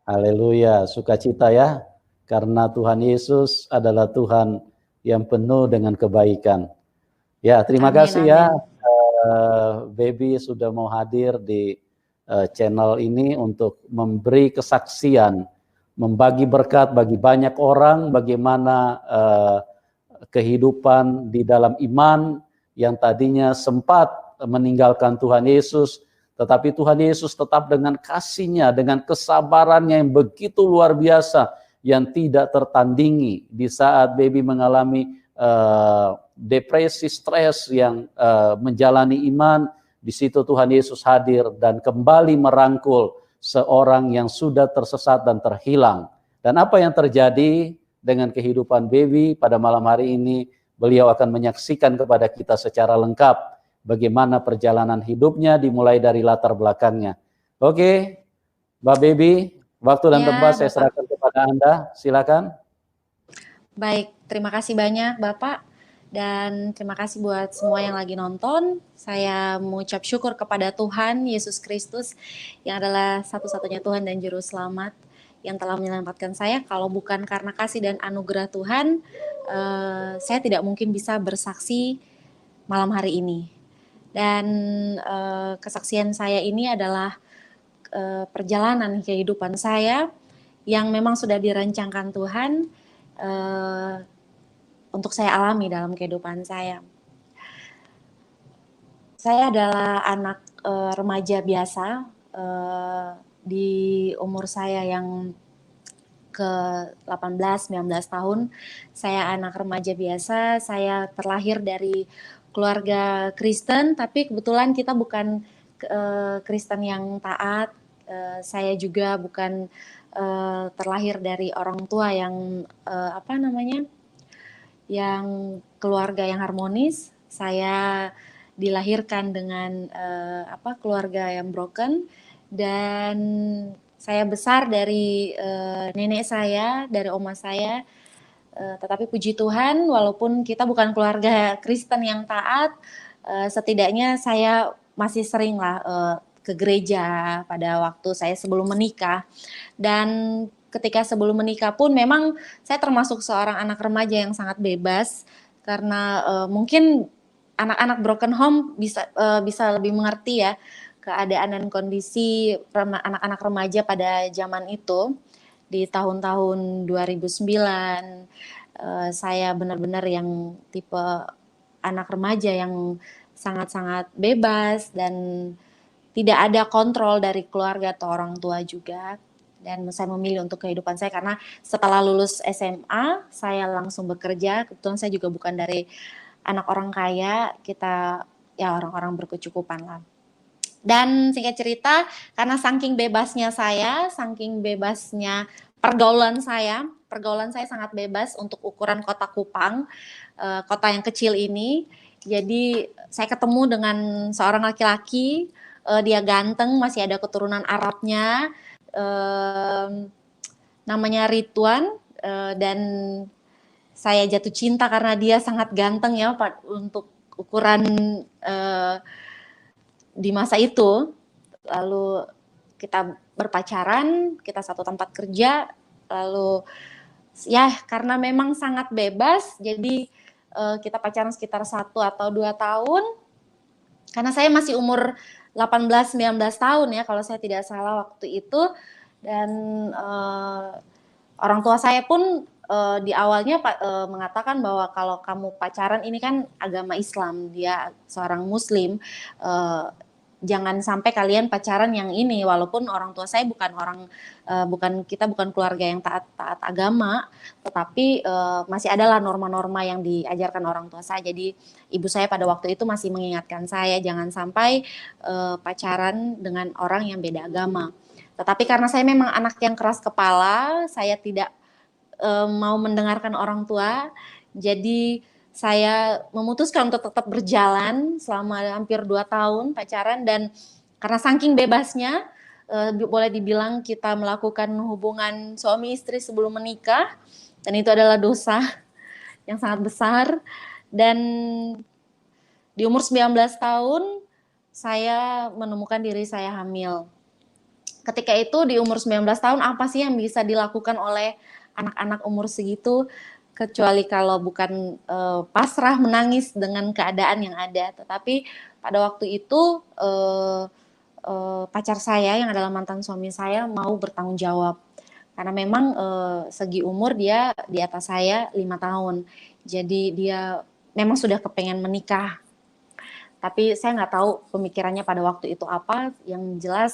Haleluya, sukacita ya, karena Tuhan Yesus adalah Tuhan yang penuh dengan kebaikan. Ya, terima kasih ya, Baby sudah mau hadir di channel ini untuk memberi kesaksian, membagi berkat bagi banyak orang, bagaimana kehidupan di dalam iman yang tadinya sempat meninggalkan Tuhan Yesus, tetapi Tuhan Yesus tetap dengan kasih-Nya, dengan kesabarannya yang begitu luar biasa, yang tidak tertandingi di saat Baby mengalami depresi, stres, yang menjalani iman. Di situ Tuhan Yesus hadir dan kembali merangkul seorang yang sudah tersesat dan terhilang. Dan apa yang terjadi dengan kehidupan Baby pada malam hari ini, beliau akan menyaksikan kepada kita secara lengkap bagaimana perjalanan hidupnya dimulai dari latar belakangnya. Oke, Mbak Baby, waktu dan tempat saya serahkan kepada Anda, silakan. Baik, terima kasih banyak Bapak, dan terima kasih buat semua yang lagi nonton. Saya mengucap syukur kepada Tuhan Yesus Kristus yang adalah satu-satunya Tuhan dan Juru Selamat yang telah menyelamatkan saya. Kalau bukan karena kasih dan anugerah Tuhan, saya tidak mungkin bisa bersaksi malam hari ini. Dan kesaksian saya ini adalah perjalanan kehidupan saya yang memang sudah dirancangkan Tuhan untuk saya alami dalam kehidupan saya. Saya adalah anak remaja biasa di umur saya yang ke 18-19 tahun. Saya anak remaja biasa, saya terlahir dari keluarga Kristen, tapi kebetulan kita bukan Kristen yang taat. Saya juga bukan terlahir dari orang tua yang yang keluarga yang harmonis. Saya dilahirkan dengan keluarga yang broken, dan saya besar dari nenek saya, dari oma saya. Tetapi puji Tuhan, walaupun kita bukan keluarga Kristen yang taat, setidaknya saya masih sering lah ke gereja pada waktu saya sebelum menikah. Dan ketika sebelum menikah pun memang saya termasuk seorang anak remaja yang sangat bebas, karena mungkin anak-anak broken home bisa lebih mengerti ya keadaan dan kondisi anak-anak remaja pada zaman itu. Di tahun-tahun 2009, saya benar-benar yang tipe anak remaja yang sangat-sangat bebas dan tidak ada kontrol dari keluarga atau orang tua juga. Dan saya memilih untuk kehidupan saya karena setelah lulus SMA, saya langsung bekerja. Kebetulan saya juga bukan dari anak orang kaya, kita ya orang-orang berkecukupan lah. Dan singkat cerita, karena saking bebasnya saya, saking bebasnya pergaulan saya sangat bebas untuk ukuran kota Kupang, kota yang kecil ini. Jadi saya ketemu dengan seorang laki-laki, dia ganteng, masih ada keturunan Arabnya, namanya Ridwan, dan saya jatuh cinta karena dia sangat ganteng ya untuk ukuran di masa itu. Lalu kita berpacaran, kita satu tempat kerja, lalu ya karena memang sangat bebas, jadi kita pacaran sekitar 1 atau 2 tahun, karena saya masih umur 18-19 tahun ya kalau saya tidak salah waktu itu. Dan orang tua saya pun di awalnya mengatakan bahwa kalau kamu pacaran, ini kan agama Islam, dia seorang Muslim, jangan sampai kalian pacaran yang ini. Walaupun orang tua saya kita bukan keluarga yang taat agama, tetapi masih adalah norma-norma yang diajarkan orang tua saya. Jadi ibu saya pada waktu itu masih mengingatkan saya jangan sampai pacaran dengan orang yang beda agama. Tetapi karena saya memang anak yang keras kepala, saya tidak mau mendengarkan orang tua, jadi saya memutuskan untuk tetap berjalan selama hampir 2 tahun pacaran. Dan karena saking bebasnya, boleh dibilang kita melakukan hubungan suami istri sebelum menikah, dan itu adalah dosa yang sangat besar. Dan di umur 19 tahun saya menemukan diri saya hamil. ketika itu di umur 19 tahun apa sih yang bisa dilakukan oleh anak-anak umur segitu kecuali kalau bukan pasrah menangis dengan keadaan yang ada. Tetapi pada waktu itu pacar saya yang adalah mantan suami saya mau bertanggung jawab karena memang segi umur dia di atas saya 5 tahun. Jadi dia memang sudah kepengen menikah. Tapi saya nggak tahu pemikirannya pada waktu itu apa. Yang jelas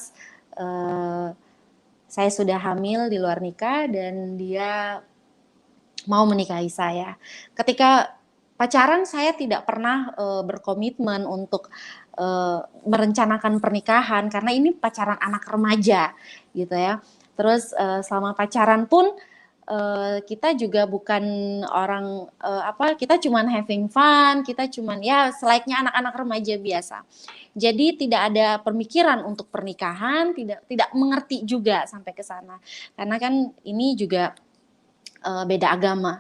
saya sudah hamil di luar nikah dan dia mau menikahi saya. Ketika pacaran saya tidak pernah berkomitmen untuk merencanakan pernikahan karena ini pacaran anak remaja gitu ya. Terus selama pacaran pun kita juga bukan orang kita cuman having fun, kita cuman ya selayaknya anak-anak remaja biasa. Jadi tidak ada pemikiran untuk pernikahan, tidak mengerti juga sampai ke sana. Karena kan ini juga beda agama.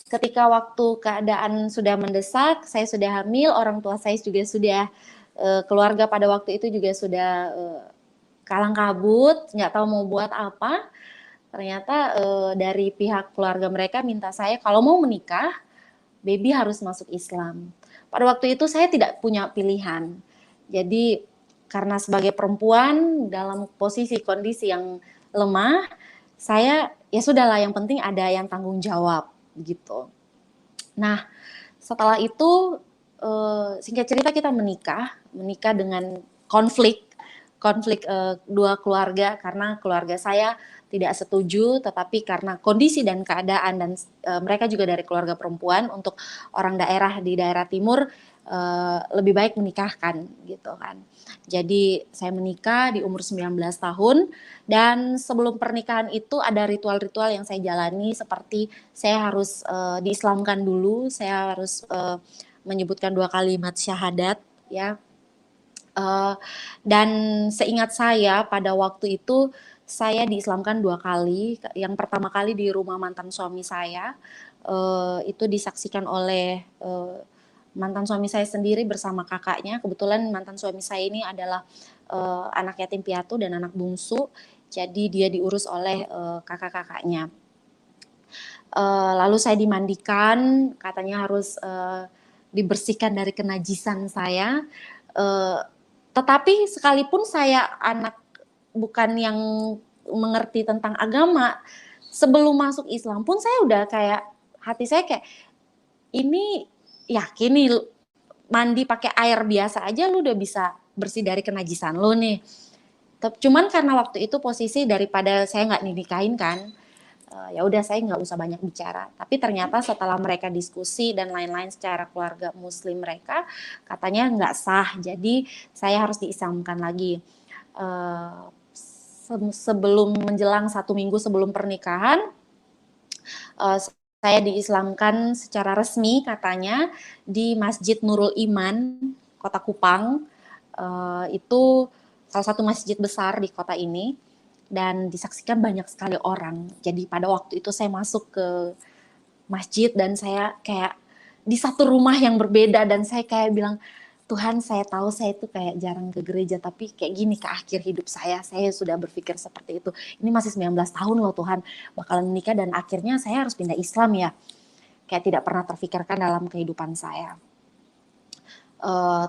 Ketika waktu keadaan sudah mendesak, saya sudah hamil, orang tua saya juga sudah keluarga pada waktu itu juga sudah kalang kabut, nggak tahu mau buat apa. Ternyata dari pihak keluarga mereka minta saya kalau mau menikah, baby harus masuk Islam. Pada waktu itu saya tidak punya pilihan. Jadi karena sebagai perempuan dalam posisi kondisi yang lemah, saya ya sudahlah yang penting ada yang tanggung jawab gitu. Nah, setelah itu singkat cerita kita menikah dengan konflik dua keluarga karena keluarga saya tidak setuju, tetapi karena kondisi dan keadaan dan mereka juga dari keluarga perempuan untuk orang daerah di daerah timur lebih baik menikahkan gitu kan. Jadi saya menikah di umur 19 tahun dan sebelum pernikahan itu ada ritual-ritual yang saya jalani seperti saya harus diislamkan dulu, saya harus menyebutkan 2 kalimat syahadat ya. Dan seingat saya pada waktu itu saya diislamkan 2 kali. Yang pertama kali di rumah mantan suami saya, itu disaksikan oleh mantan suami saya sendiri bersama kakaknya. Kebetulan mantan suami saya ini adalah anak yatim piatu dan anak bungsu, jadi dia diurus oleh kakak-kakaknya. Lalu saya dimandikan, katanya harus dibersihkan dari kenajisan saya. Tetapi sekalipun saya anak bukan yang mengerti tentang agama, sebelum masuk Islam pun saya udah kayak hati saya kayak ini yakin nih mandi pakai air biasa aja lu udah bisa bersih dari kenajisan lu nih. Cuman karena waktu itu posisi daripada saya nggak dinikahin kan, ya udah saya nggak usah banyak bicara. Tapi ternyata setelah mereka diskusi dan lain-lain secara keluarga muslim mereka, katanya nggak sah. Jadi saya harus diislamkan lagi. Sebelum menjelang 1 minggu sebelum pernikahan, saya diislamkan secara resmi katanya di Masjid Nurul Iman, Kota Kupang. Itu salah satu masjid besar di kota ini. Dan disaksikan banyak sekali orang. Jadi pada waktu itu saya masuk ke masjid dan saya kayak di satu rumah yang berbeda dan saya kayak bilang, Tuhan saya tahu saya itu kayak jarang ke gereja tapi kayak gini ke akhir hidup saya sudah berpikir seperti itu. Ini masih 19 tahun loh Tuhan bakalan menikah dan akhirnya saya harus pindah Islam ya. Kayak tidak pernah terfikirkan dalam kehidupan saya.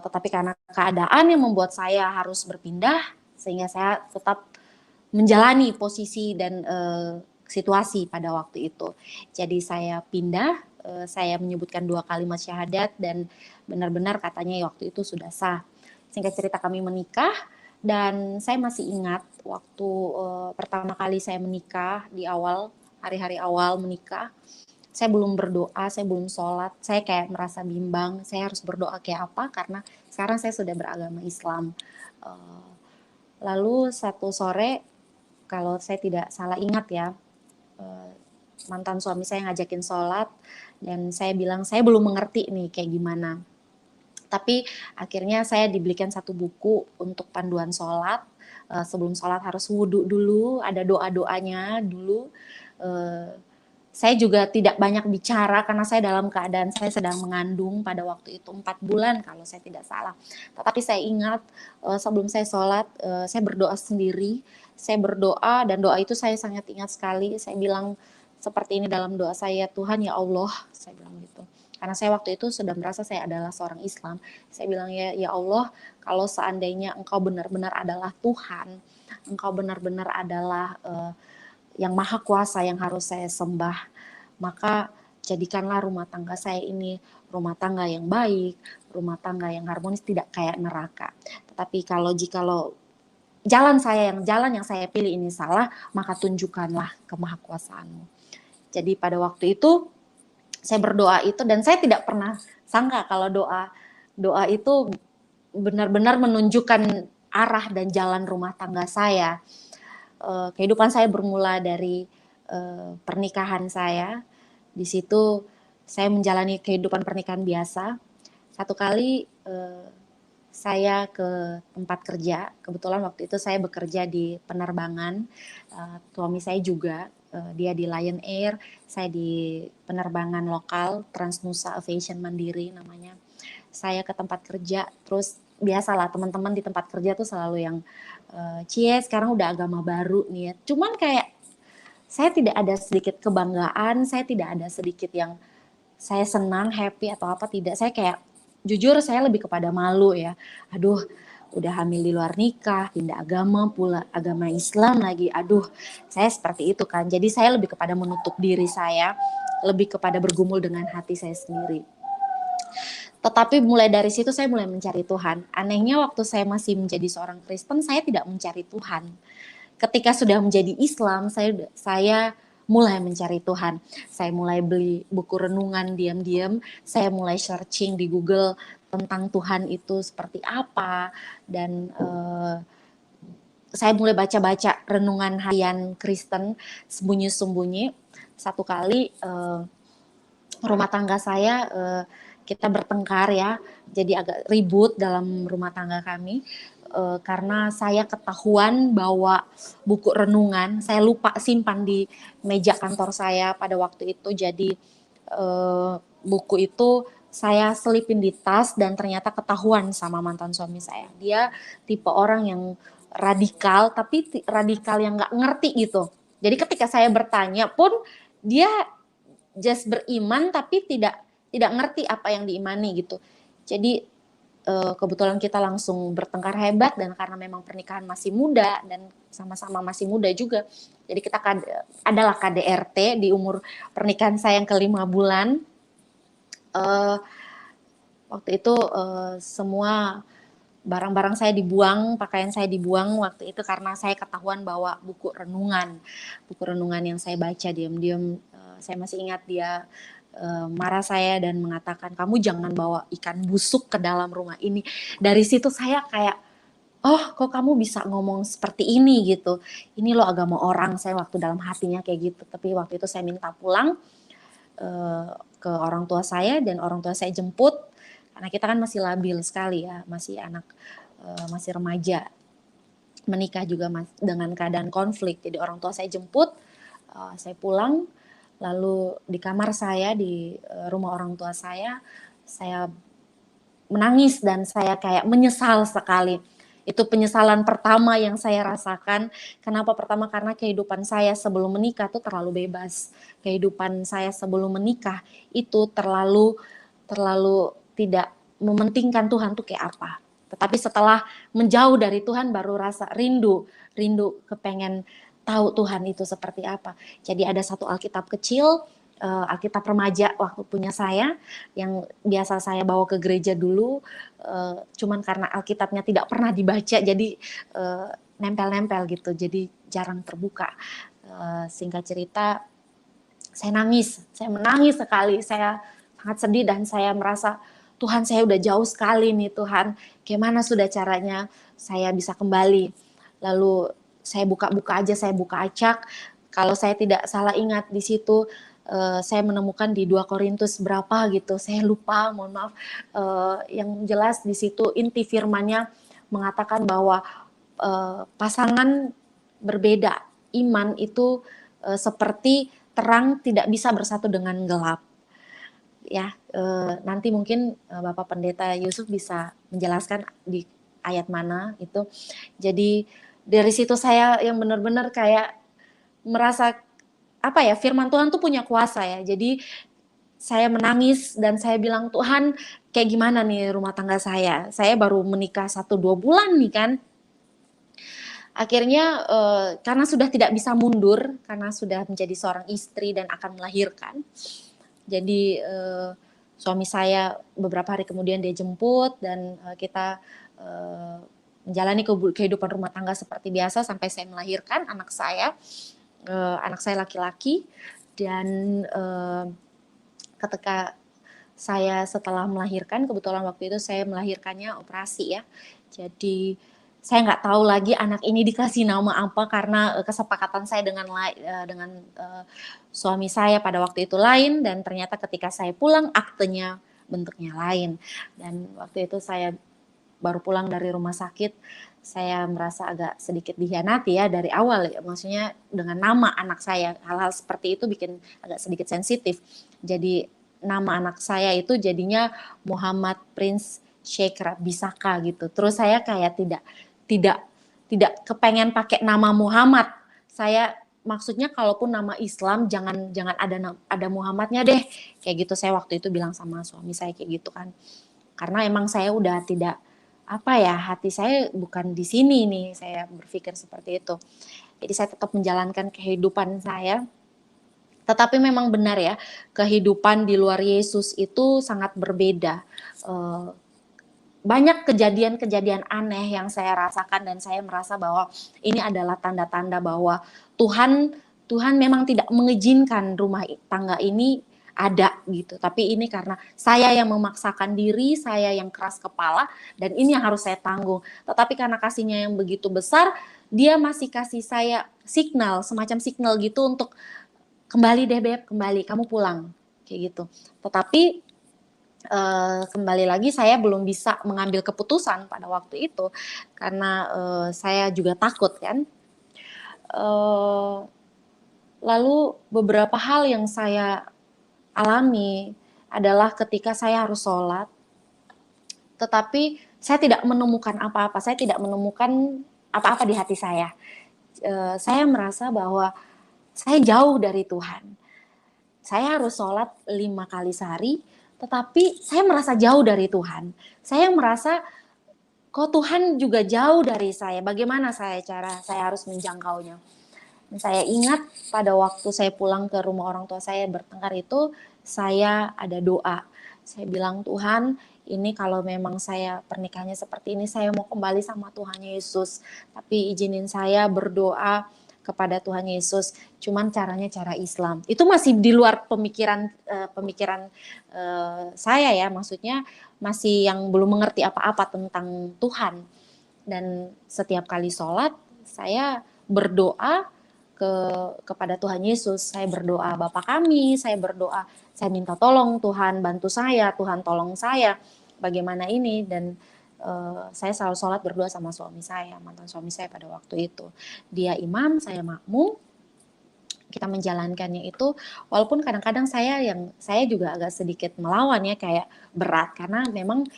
Tetapi karena keadaan yang membuat saya harus berpindah sehingga saya tetap menjalani posisi dan situasi pada waktu itu. Jadi saya pindah, saya menyebutkan 2 kalimat syahadat dan benar-benar katanya waktu itu sudah sah. Singkat cerita kami menikah dan saya masih ingat waktu pertama kali saya menikah di awal, hari-hari awal menikah. Saya belum berdoa, saya belum sholat, saya kayak merasa bimbang, saya harus berdoa kayak apa karena sekarang saya sudah beragama Islam. Lalu satu sore, kalau saya tidak salah ingat ya, mantan suami saya ngajakin sholat dan saya bilang saya belum mengerti nih kayak gimana. Tapi akhirnya saya dibelikan satu buku untuk panduan sholat. Sebelum sholat harus wudhu dulu, ada doa-doanya dulu. Saya juga tidak banyak bicara karena saya dalam keadaan saya sedang mengandung pada waktu itu 4 bulan kalau saya tidak salah. Tetapi saya ingat sebelum saya sholat, saya berdoa sendiri saya berdoa, dan doa itu saya sangat ingat sekali. Saya bilang seperti ini dalam doa saya, Tuhan ya Allah, saya bilang gitu. Karena saya waktu itu sudah merasa saya adalah seorang Islam. Saya bilang ya Allah, kalau seandainya Engkau benar-benar adalah Tuhan, Engkau benar-benar adalah yang maha kuasa yang harus saya sembah, maka jadikanlah rumah tangga saya ini rumah tangga yang baik, rumah tangga yang harmonis, tidak kayak neraka. Tetapi jikalau jalan yang saya pilih ini salah, maka tunjukkanlah kemahakuasaan-Mu. Jadi pada waktu itu saya berdoa itu, dan saya tidak pernah sangka kalau doa itu benar-benar menunjukkan arah dan jalan rumah tangga saya. Kehidupan saya bermula dari pernikahan saya. Di situ saya menjalani kehidupan pernikahan biasa. Satu kali saya ke tempat kerja, kebetulan waktu itu saya bekerja di penerbangan, suami saya juga, dia di Lion Air, saya di penerbangan lokal, Transnusa Aviation Mandiri namanya. Saya ke tempat kerja, terus biasalah teman-teman di tempat kerja tuh selalu yang, cie sekarang udah agama baru nih ya. Cuman kayak saya tidak ada sedikit kebanggaan, saya tidak ada sedikit yang saya senang, happy atau apa, tidak. Saya kayak jujur saya lebih kepada malu ya. Aduh, udah hamil di luar nikah, pindah agama pula, agama Islam lagi. Aduh, saya seperti itu kan. Jadi saya lebih kepada menutup diri saya, lebih kepada bergumul dengan hati saya sendiri. Tetapi mulai dari situ saya mulai mencari Tuhan. Anehnya waktu saya masih menjadi seorang Kristen, saya tidak mencari Tuhan. Ketika sudah menjadi Islam, saya mulai mencari Tuhan. Saya mulai beli buku renungan diam-diam, saya mulai searching di Google tentang Tuhan itu seperti apa, dan saya mulai baca-baca renungan harian Kristen sembunyi-sembunyi. Satu kali rumah tangga saya kita bertengkar ya, jadi agak ribut dalam rumah tangga kami. Karena saya ketahuan bahwa buku renungan saya lupa simpan di meja kantor saya pada waktu itu. Jadi buku itu saya selipin di tas, dan ternyata ketahuan sama mantan suami saya. Dia tipe orang yang radikal, tapi radikal yang nggak ngerti gitu. Jadi ketika saya bertanya pun dia just beriman tapi tidak ngerti apa yang diimani gitu. Jadi kebetulan kita langsung bertengkar hebat, dan karena memang pernikahan masih muda dan sama-sama masih muda juga, jadi kita adalah KDRT di umur pernikahan saya yang ke-5 bulan. Waktu itu semua barang-barang saya dibuang, pakaian saya dibuang waktu itu karena saya ketahuan bawa buku renungan yang saya baca diam-diam. Saya masih ingat dia marah saya dan mengatakan, kamu jangan bawa ikan busuk ke dalam rumah ini. Dari situ saya kayak, oh kok kamu bisa ngomong seperti ini gitu. Ini loh agama orang, saya waktu dalam hatinya kayak gitu. Tapi waktu itu saya minta pulang ke orang tua saya, dan orang tua saya jemput. Karena kita kan masih labil sekali ya, masih anak, masih remaja. Menikah juga dengan keadaan konflik. Jadi orang tua saya jemput, saya pulang. Lalu di kamar saya, di rumah orang tua saya menangis dan saya kayak menyesal sekali. Itu penyesalan pertama yang saya rasakan. Kenapa pertama? Karena kehidupan saya sebelum menikah tuh terlalu bebas. Kehidupan saya sebelum menikah itu terlalu tidak mementingkan Tuhan tuh kayak apa. Tetapi setelah menjauh dari Tuhan baru rasa rindu kepengen tahu Tuhan itu seperti apa. Jadi ada satu Alkitab kecil, Alkitab remaja waktu punya saya, yang biasa saya bawa ke gereja dulu, cuman karena Alkitabnya tidak pernah dibaca, jadi nempel-nempel gitu, jadi jarang terbuka. Singkat cerita, saya menangis sekali, saya sangat sedih, dan saya merasa, Tuhan saya udah jauh sekali nih Tuhan, gimana sudah caranya saya bisa kembali. Lalu saya buka acak. Kalau saya tidak salah ingat di situ saya menemukan di 2 Korintus berapa gitu, saya lupa, mohon maaf. Yang jelas di situ inti firman-nya mengatakan bahwa pasangan berbeda, iman itu seperti terang tidak bisa bersatu dengan gelap. Ya, nanti mungkin Bapak Pendeta Yusuf bisa menjelaskan di ayat mana itu. Jadi Dari situ saya yang benar-benar kayak merasa apa ya, firman Tuhan tuh punya kuasa ya. Jadi saya menangis dan saya bilang, Tuhan kayak gimana nih rumah tangga saya? Saya baru menikah 1-2 bulan nih kan. Akhirnya karena sudah tidak bisa mundur, karena sudah menjadi seorang istri dan akan melahirkan. Jadi suami saya beberapa hari kemudian dia jemput dan kita menjalani kehidupan rumah tangga seperti biasa sampai saya melahirkan anak saya laki-laki. Dan ketika saya setelah melahirkan, kebetulan waktu itu saya melahirkannya operasi ya. Jadi saya nggak tahu lagi anak ini dikasih nama apa karena kesepakatan saya dengan suami saya pada waktu itu lain, dan ternyata ketika saya pulang aktenya bentuknya lain. Dan waktu itu saya baru pulang dari rumah sakit, saya merasa agak sedikit dikhianati ya dari awal ya. Maksudnya dengan nama anak saya, hal-hal seperti itu bikin agak sedikit sensitif. Jadi nama anak saya itu jadinya Muhammad Prince Sheikh Bisaka gitu. Terus saya kayak tidak kepengen pakai nama Muhammad. Saya maksudnya kalaupun nama Islam jangan ada Muhammadnya deh. Kayak gitu saya waktu itu bilang sama suami saya kayak gitu kan. Karena emang saya udah tidak apa ya, hati saya bukan di sini nih, saya berpikir seperti itu. Jadi saya tetap menjalankan kehidupan saya. Tetapi memang benar ya, kehidupan di luar Yesus itu sangat berbeda. Banyak kejadian-kejadian aneh yang saya rasakan dan saya merasa bahwa ini adalah tanda-tanda bahwa Tuhan memang tidak mengizinkan rumah tangga ini ada gitu. Tapi ini karena saya yang memaksakan diri, saya yang keras kepala, dan ini yang harus saya tanggung. Tetapi karena kasihnya yang begitu besar, dia masih kasih saya signal, semacam signal gitu untuk kembali deh Beb, kembali, kamu pulang, kayak gitu. Tetapi kembali lagi saya belum bisa mengambil keputusan pada waktu itu karena saya juga takut kan. Lalu beberapa hal yang saya alami adalah ketika saya harus sholat, tetapi saya tidak menemukan apa-apa, saya tidak menemukan apa-apa di hati saya. Saya merasa bahwa saya jauh dari Tuhan. Saya harus sholat 5 kali sehari, tetapi saya merasa jauh dari Tuhan. Saya merasa kok Tuhan juga jauh dari saya. Bagaimana saya harus menjangkaunya? Dan saya ingat pada waktu saya pulang ke rumah orang tua saya bertengkar itu, saya ada doa. Saya bilang, Tuhan, ini kalau memang saya pernikahannya seperti ini, saya mau kembali sama Tuhan Yesus. Tapi izinin saya berdoa kepada Tuhan Yesus, cuman caranya cara Islam. Itu masih di luar pemikiran saya ya, maksudnya masih yang belum mengerti apa-apa tentang Tuhan. Dan setiap kali sholat saya berdoa kepada Tuhan Yesus. Saya berdoa Bapa kami, saya berdoa, saya minta tolong Tuhan bantu saya, Tuhan tolong saya bagaimana ini. Dan saya selalu sholat berdoa sama suami saya, mantan suami saya pada waktu itu. Dia imam, saya makmum. Kita menjalankannya itu, walaupun kadang-kadang saya juga agak sedikit melawan ya, kayak berat karena memang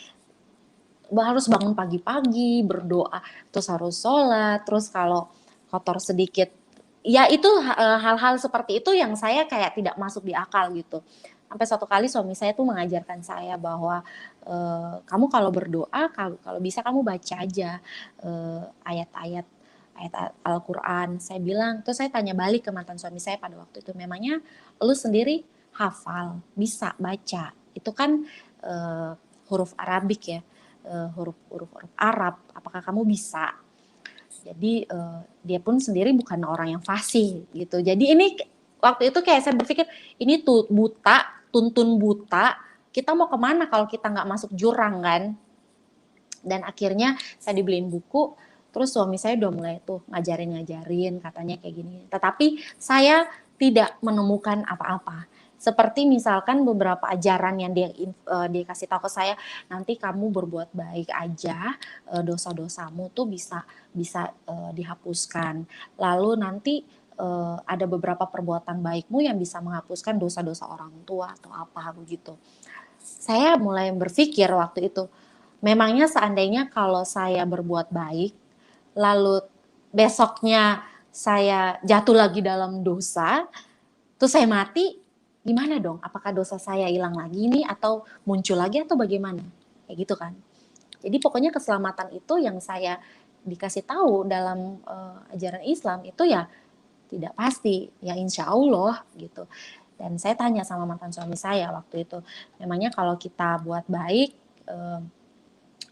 harus bangun pagi-pagi berdoa, terus harus sholat, terus kalau kotor sedikit, ya itu hal-hal seperti itu yang saya kayak tidak masuk di akal gitu. Sampai suatu kali suami saya tuh mengajarkan saya bahwa kamu kalau berdoa, kalau bisa kamu baca aja ayat-ayat Al-Quran. Saya bilang, terus saya tanya balik ke mantan suami saya pada waktu itu, memangnya lu sendiri hafal, bisa baca, itu kan huruf Arabik ya, huruf Arab, apakah kamu bisa? Jadi dia pun sendiri bukan orang yang fasih gitu. Jadi ini waktu itu kayak saya berpikir ini tuh tuntun buta, kita mau kemana kalau kita nggak masuk jurang kan? Dan akhirnya saya dibeliin buku, terus suami saya udah mulai tuh ngajarin katanya kayak gini. Tetapi saya tidak menemukan apa-apa. Seperti misalkan beberapa ajaran yang dia kasih tahu ke saya, nanti kamu berbuat baik aja, dosa-dosamu tuh bisa dihapuskan. Lalu nanti ada beberapa perbuatan baikmu yang bisa menghapuskan dosa-dosa orang tua atau apa begitu. Saya mulai berpikir waktu itu, memangnya seandainya kalau saya berbuat baik, lalu besoknya saya jatuh lagi dalam dosa, terus saya mati, gimana dong? Apakah dosa saya hilang lagi nih atau muncul lagi atau bagaimana? Kayak gitu kan. Jadi pokoknya keselamatan itu yang saya dikasih tahu dalam ajaran Islam itu ya tidak pasti, ya insya Allah gitu. Dan saya tanya sama mantan suami saya waktu itu, memangnya kalau kita buat baik,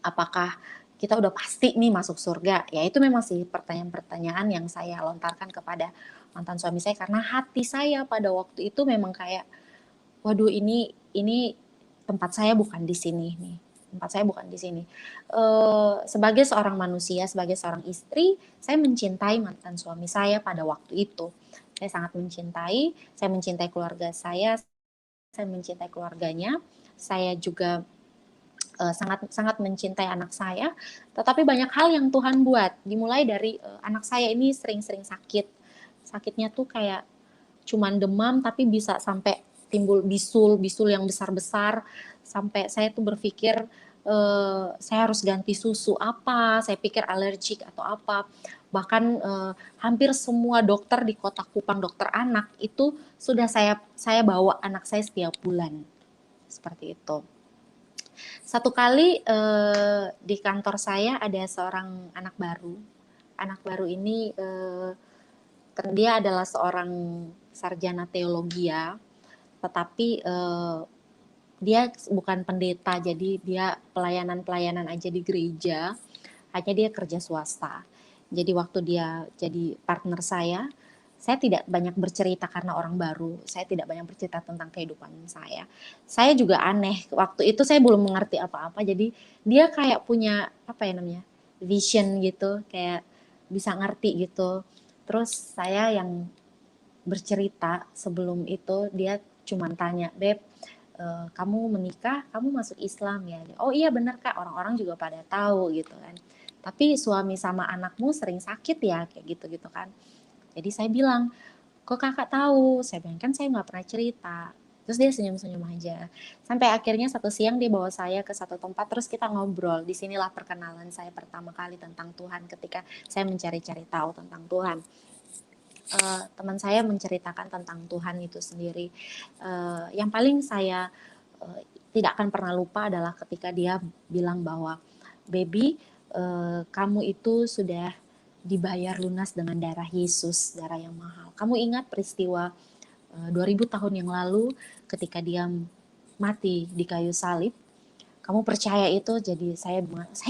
apakah kita udah pasti nih masuk surga? Ya itu memang sih pertanyaan-pertanyaan yang saya lontarkan kepada mantan suami saya karena hati saya pada waktu itu memang kayak, waduh ini tempat saya bukan di sini nih. Tempat saya bukan di sini. Sebagai seorang manusia, sebagai seorang istri, saya mencintai mantan suami saya pada waktu itu. Saya sangat mencintai, saya mencintai keluarga saya mencintai keluarganya, saya juga sangat sangat mencintai anak saya, tetapi banyak hal yang Tuhan buat. Dimulai dari anak saya ini sering-sering sakit. Sakitnya tuh kayak cuman demam tapi bisa sampai timbul bisul yang besar-besar sampai saya tuh berpikir saya harus ganti susu apa, saya pikir alergik atau apa. Bahkan hampir semua dokter di Kota Kupang, dokter anak itu sudah saya bawa anak saya setiap bulan. Seperti itu. Satu kali di kantor saya ada seorang anak baru. Anak baru ini dia adalah seorang sarjana teologi ya, tetapi dia bukan pendeta, jadi dia pelayanan-pelayanan aja di gereja, hanya dia kerja swasta. Jadi waktu dia jadi partner saya tidak banyak bercerita karena orang baru, saya tidak banyak bercerita tentang kehidupan saya. Saya juga aneh, waktu itu saya belum mengerti apa-apa, jadi dia kayak punya, apa ya namanya, vision gitu, kayak bisa ngerti gitu. Terus saya yang bercerita sebelum itu, dia cuma tanya, "Beb, kamu menikah, kamu masuk Islam ya?" "Oh iya benar Kak, orang-orang juga pada tahu," gitu kan. "Tapi suami sama anakmu sering sakit ya?" Kayak gitu-gitu kan. Jadi saya bilang, "Kok Kakak tahu?" Saya bilang, "Kan saya nggak pernah cerita." Terus dia senyum-senyum aja. Sampai akhirnya satu siang dia bawa saya ke satu tempat, terus kita ngobrol. Disinilah perkenalan saya pertama kali tentang Tuhan ketika saya mencari-cari tahu tentang Tuhan. Teman saya menceritakan tentang Tuhan itu sendiri. Yang paling saya tidak akan pernah lupa adalah ketika dia bilang bahwa, "Baby, kamu itu sudah dibayar lunas dengan darah Yesus, darah yang mahal. Kamu ingat peristiwa 2000 tahun yang lalu ketika dia mati di kayu salib? Kamu percaya itu?" Jadi saya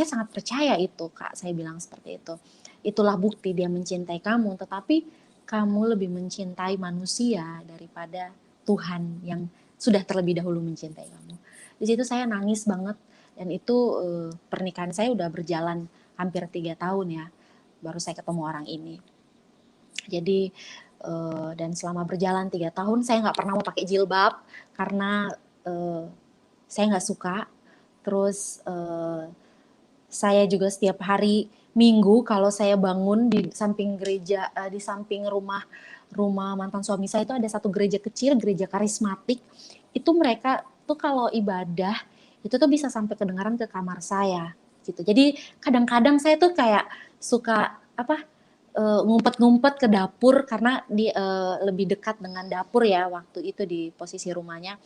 sangat percaya itu, Kak. Saya bilang seperti itu. "Itulah bukti dia mencintai kamu, tetapi kamu lebih mencintai manusia daripada Tuhan yang sudah terlebih dahulu mencintai kamu." Di situ saya nangis banget dan itu pernikahan saya udah berjalan hampir 3 tahun ya, baru saya ketemu orang ini. Jadi dan selama berjalan 3 tahun saya nggak pernah mau pakai jilbab karena saya nggak suka. Terus saya juga setiap hari Minggu kalau saya bangun di samping gereja, di samping rumah mantan suami saya itu ada satu gereja kecil, gereja karismatik. Itu mereka tuh kalau ibadah itu tuh bisa sampai kedengaran ke kamar saya gitu. Jadi kadang-kadang saya tuh kayak suka apa ngumpet-ngumpet ke dapur karena lebih dekat dengan dapur ya waktu itu di posisi rumahnya.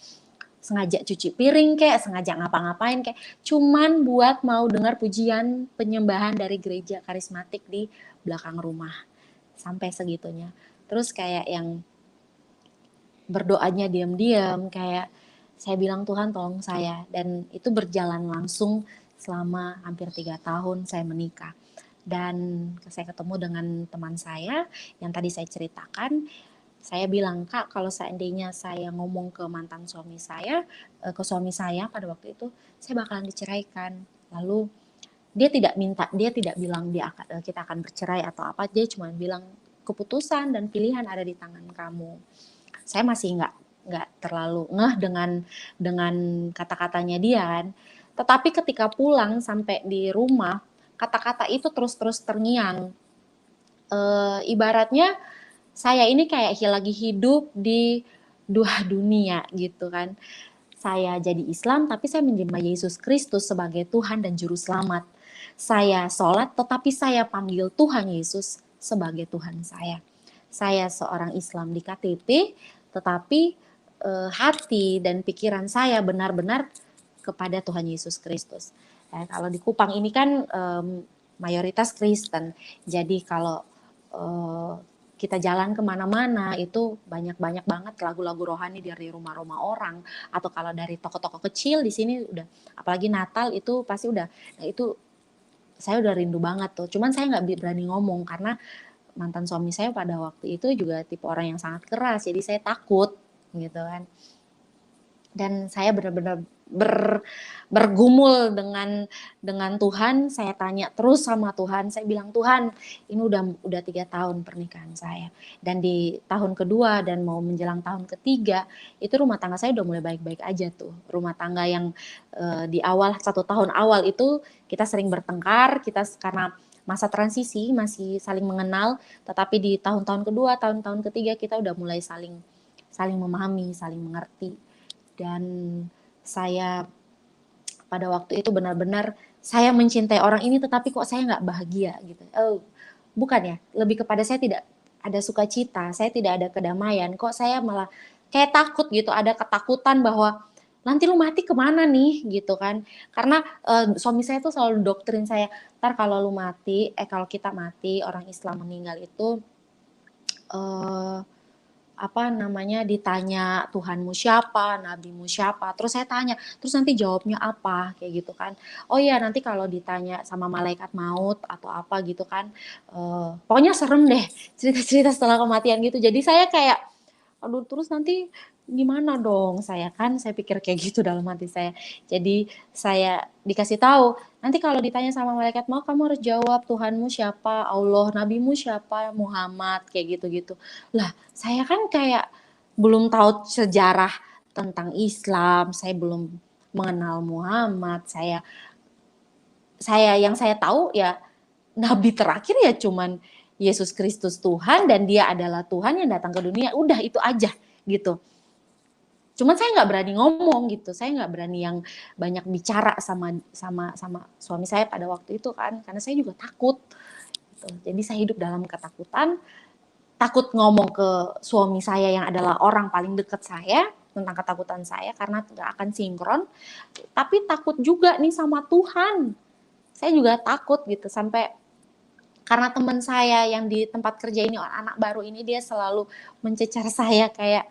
Sengaja cuci piring kayak, sengaja ngapa-ngapain kayak, cuman buat mau dengar pujian penyembahan dari gereja karismatik di belakang rumah. Sampai segitunya. Terus kayak yang berdoanya diam-diam, kayak saya bilang, "Tuhan tolong saya." Dan itu berjalan langsung selama hampir 3 tahun saya menikah. Dan saya ketemu dengan teman saya yang tadi saya ceritakan, saya bilang, "Kak, kalau seandainya saya ngomong ke mantan suami saya, ke suami saya pada waktu itu, saya bakalan diceraikan." Lalu dia tidak bilang kita akan bercerai atau apa, dia cuma bilang, "Keputusan dan pilihan ada di tangan kamu." Saya masih nggak terlalu ngeh dengan kata-katanya dia kan. Tetapi ketika pulang sampai di rumah, kata-kata itu terus terngiang. Ibaratnya saya ini kayak lagi hidup di dua dunia gitu kan. Saya jadi Islam tapi saya menyembah Yesus Kristus sebagai Tuhan dan Juru Selamat. Saya sholat tetapi saya panggil Tuhan Yesus sebagai Tuhan saya. Saya seorang Islam di KTP, tetapi hati dan pikiran saya benar-benar kepada Tuhan Yesus Kristus. Kalau di Kupang ini kan mayoritas Kristen, jadi kalau kita jalan kemana-mana itu banyak-banyak banget lagu-lagu rohani dari rumah-rumah orang, atau kalau dari toko-toko kecil di sini udah, apalagi Natal itu pasti udah. Nah itu saya udah rindu banget tuh. Cuman saya nggak berani ngomong karena mantan suami saya pada waktu itu juga tipe orang yang sangat keras, jadi saya takut gitu kan. Dan saya benar-benar bergumul dengan Tuhan. Saya tanya terus sama Tuhan, saya bilang, Tuhan ini udah 3 tahun pernikahan saya, dan di tahun kedua dan mau menjelang tahun ketiga itu rumah tangga saya udah mulai baik-baik aja tuh. Rumah tangga yang di awal 1 tahun awal itu kita sering bertengkar, kita karena masa transisi masih saling mengenal, tetapi di tahun-tahun kedua, tahun-tahun ketiga kita udah mulai saling memahami, saling mengerti. Dan saya pada waktu itu benar-benar saya mencintai orang ini, tetapi kok saya nggak bahagia gitu. Bukan ya, lebih kepada saya tidak ada sukacita, saya tidak ada kedamaian. Kok saya malah kayak takut gitu, ada ketakutan bahwa nanti lu mati kemana nih gitu kan. Karena suami saya tuh selalu doktrin saya, ntar kalau lu mati, kalau kita mati, orang Islam meninggal itu ditanya Tuhanmu siapa, nabimu siapa. Terus saya tanya, terus nanti jawabnya apa kayak gitu kan. Oh iya, nanti kalau ditanya sama malaikat maut atau apa gitu kan, pokoknya serem deh cerita-cerita setelah kematian gitu. Jadi saya kayak, aduh terus nanti gimana dong saya pikir kayak gitu dalam hati saya. Jadi saya dikasih tahu, nanti kalau ditanya sama malaikat maut kamu harus jawab Tuhanmu siapa, Allah, nabimu siapa, Muhammad, kayak gitu-gitu. Lah saya kan kayak belum tahu sejarah tentang Islam, saya belum mengenal Muhammad, yang saya tahu ya nabi terakhir ya cuman Yesus Kristus Tuhan, dan dia adalah Tuhan yang datang ke dunia, udah itu aja gitu. Cuman saya nggak berani ngomong gitu, saya nggak berani yang banyak bicara sama suami saya pada waktu itu kan, karena saya juga takut gitu. Jadi saya hidup dalam ketakutan, takut ngomong ke suami saya yang adalah orang paling dekat saya tentang ketakutan saya karena nggak akan sinkron, tapi takut juga nih sama Tuhan. Saya juga takut gitu, sampai karena teman saya yang di tempat kerja ini, anak baru ini, dia selalu mencecar saya kayak,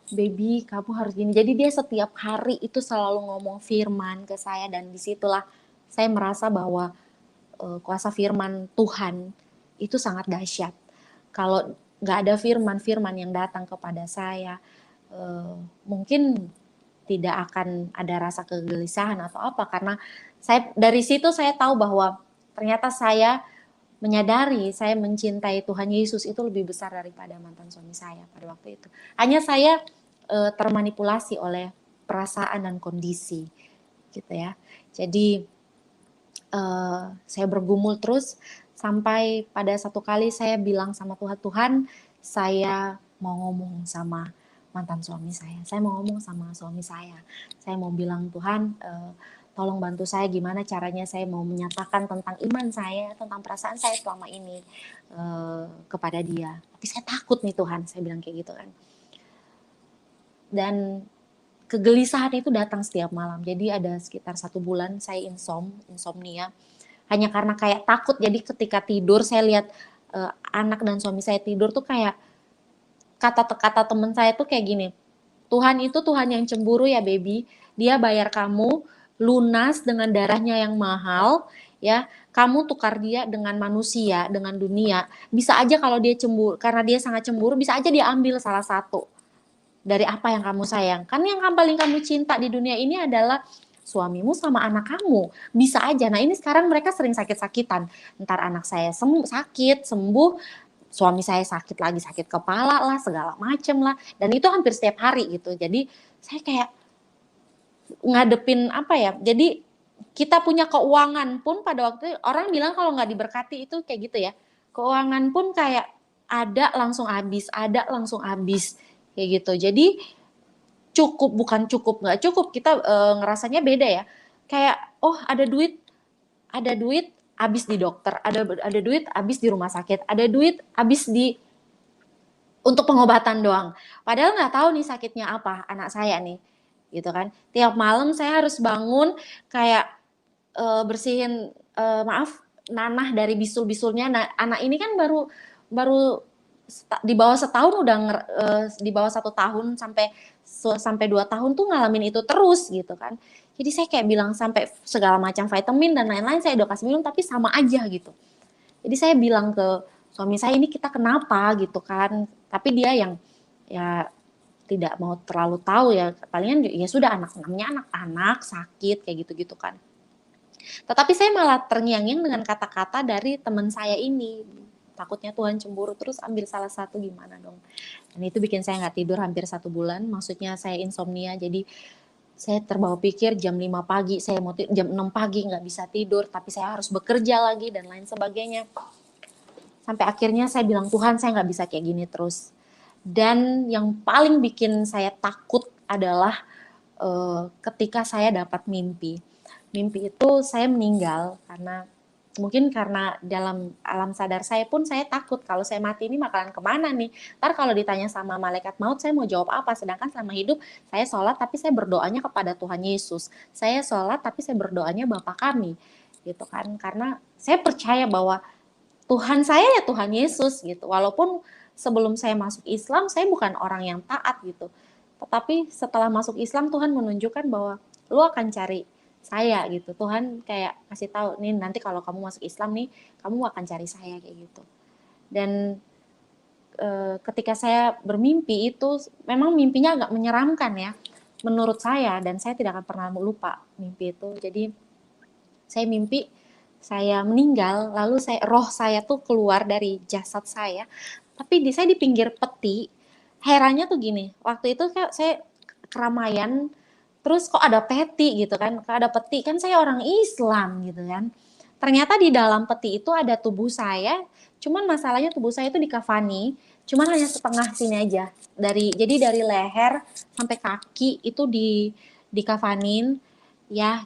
baby kamu harus gini. Jadi dia setiap hari itu selalu ngomong firman ke saya, dan disitulah saya merasa bahwa kuasa firman Tuhan itu sangat dahsyat. Kalau nggak ada firman yang datang kepada saya, mungkin tidak akan ada rasa kegelisahan atau apa, karena dari situ saya tahu bahwa ternyata saya menyadari saya mencintai Tuhan Yesus itu lebih besar daripada mantan suami saya pada waktu itu. Hanya saya termanipulasi oleh perasaan dan kondisi gitu ya. Jadi saya bergumul terus sampai pada satu kali saya bilang sama Tuhan, Tuhan saya mau ngomong sama mantan suami saya. Saya mau ngomong sama suami saya. Saya mau bilang, Tuhan tolong bantu saya gimana caranya saya mau menyatakan tentang iman saya, tentang perasaan saya selama ini kepada dia. Tapi saya takut nih Tuhan, saya bilang kayak gitu kan. Dan kegelisahan itu datang setiap malam. Jadi ada sekitar 1 bulan saya insomnia. Hanya karena kayak takut, jadi ketika tidur saya lihat anak dan suami saya tidur tuh kayak kata teman saya tuh kayak gini, Tuhan itu Tuhan yang cemburu ya baby, dia bayar kamu lunas dengan darahnya yang mahal, ya kamu tukar dia dengan manusia, dengan dunia, bisa aja kalau dia cemburu, karena dia sangat cemburu, bisa aja dia ambil salah satu dari apa yang kamu sayang. Kan yang paling kamu cinta di dunia ini adalah suamimu sama anak kamu. Bisa aja. Nah ini sekarang mereka sering sakit-sakitan. Ntar anak saya sakit, sembuh, suami saya sakit lagi, sakit kepala lah, segala macem lah. Dan itu hampir setiap hari gitu. Jadi saya kayak ngadepin apa ya, jadi kita punya keuangan pun pada waktu itu, orang bilang kalau nggak diberkati itu kayak gitu ya. Keuangan pun kayak ada langsung habis, kayak gitu. Jadi bukan cukup, nggak cukup, kita ngerasanya beda ya. Kayak oh ada duit habis di dokter, ada duit habis di rumah sakit, ada duit habis di untuk pengobatan doang. Padahal nggak tahu nih sakitnya apa anak saya nih, gitu kan. Tiap malam saya harus bangun kayak bersihin nanah dari bisul-bisulnya. Nah, anak ini kan baru baru di bawah setahun udah di bawah 1 tahun sampai 2 tahun tuh ngalamin itu terus gitu kan. Jadi saya kayak bilang sampai segala macam vitamin dan lain-lain saya udah kasih minum tapi sama aja gitu. Jadi saya bilang ke suami saya ini kita kenapa gitu kan. Tapi dia yang ya tidak mau terlalu tahu ya, palingan ya sudah namanya anak-anak sakit kayak gitu-gitu kan. Tetapi saya malah terngiang-ngiang dengan kata-kata dari teman saya ini. Takutnya Tuhan cemburu terus ambil salah satu gimana dong. Dan itu bikin saya nggak tidur hampir 1 bulan. Maksudnya saya insomnia. Jadi saya terbawa pikir jam 5 pagi, saya mau jam 6 pagi nggak bisa tidur. Tapi saya harus bekerja lagi dan lain sebagainya. Sampai akhirnya saya bilang Tuhan saya nggak bisa kayak gini terus. Dan yang paling bikin saya takut adalah ketika saya dapat mimpi. Mimpi itu saya meninggal karena dalam alam sadar saya pun saya takut kalau saya mati ini bakalan kemana nih. Ntar kalau ditanya sama malaikat maut saya mau jawab apa, sedangkan selama hidup saya sholat tapi saya berdoanya kepada Tuhan Yesus. Saya sholat tapi saya berdoanya Bapa kami gitu kan, karena saya percaya bahwa Tuhan saya ya Tuhan Yesus gitu. Walaupun sebelum saya masuk Islam saya bukan orang yang taat gitu. Tetapi setelah masuk Islam Tuhan menunjukkan bahwa lu akan cari saya gitu. Tuhan kayak kasih tahu nih nanti kalau kamu masuk Islam nih kamu akan cari saya kayak gitu. Dan ketika saya bermimpi itu memang mimpinya agak menyeramkan ya menurut saya, dan saya tidak akan pernah lupa mimpi itu. Jadi saya mimpi saya meninggal, lalu roh saya tuh keluar dari jasad saya, tapi saya di pinggir peti. Herannya tuh gini, waktu itu saya keramaian, terus kok ada peti gitu kan, kok ada peti, kan saya orang Islam gitu kan. Ternyata di dalam peti itu ada tubuh saya, cuman masalahnya tubuh saya itu dikafani, cuman hanya setengah sini aja. Jadi dari leher sampai kaki itu dikafanin, ya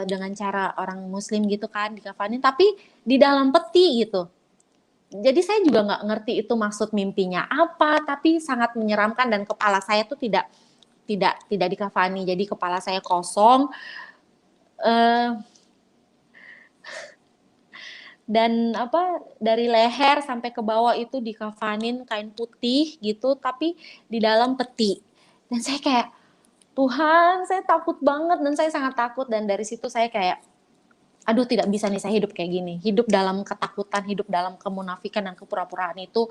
dengan cara orang muslim gitu kan dikafanin, tapi di dalam peti gitu. Jadi saya juga nggak ngerti itu maksud mimpinya apa, tapi sangat menyeramkan dan kepala saya tuh tidak dikafani, jadi kepala saya kosong, dan dari leher sampai ke bawah itu dikafanin kain putih gitu, tapi di dalam peti. Dan saya kayak Tuhan, saya takut banget dan saya sangat takut, dan dari situ saya kayak aduh tidak bisa nih saya hidup kayak gini. Hidup dalam ketakutan, hidup dalam kemunafikan dan kepura-puraan itu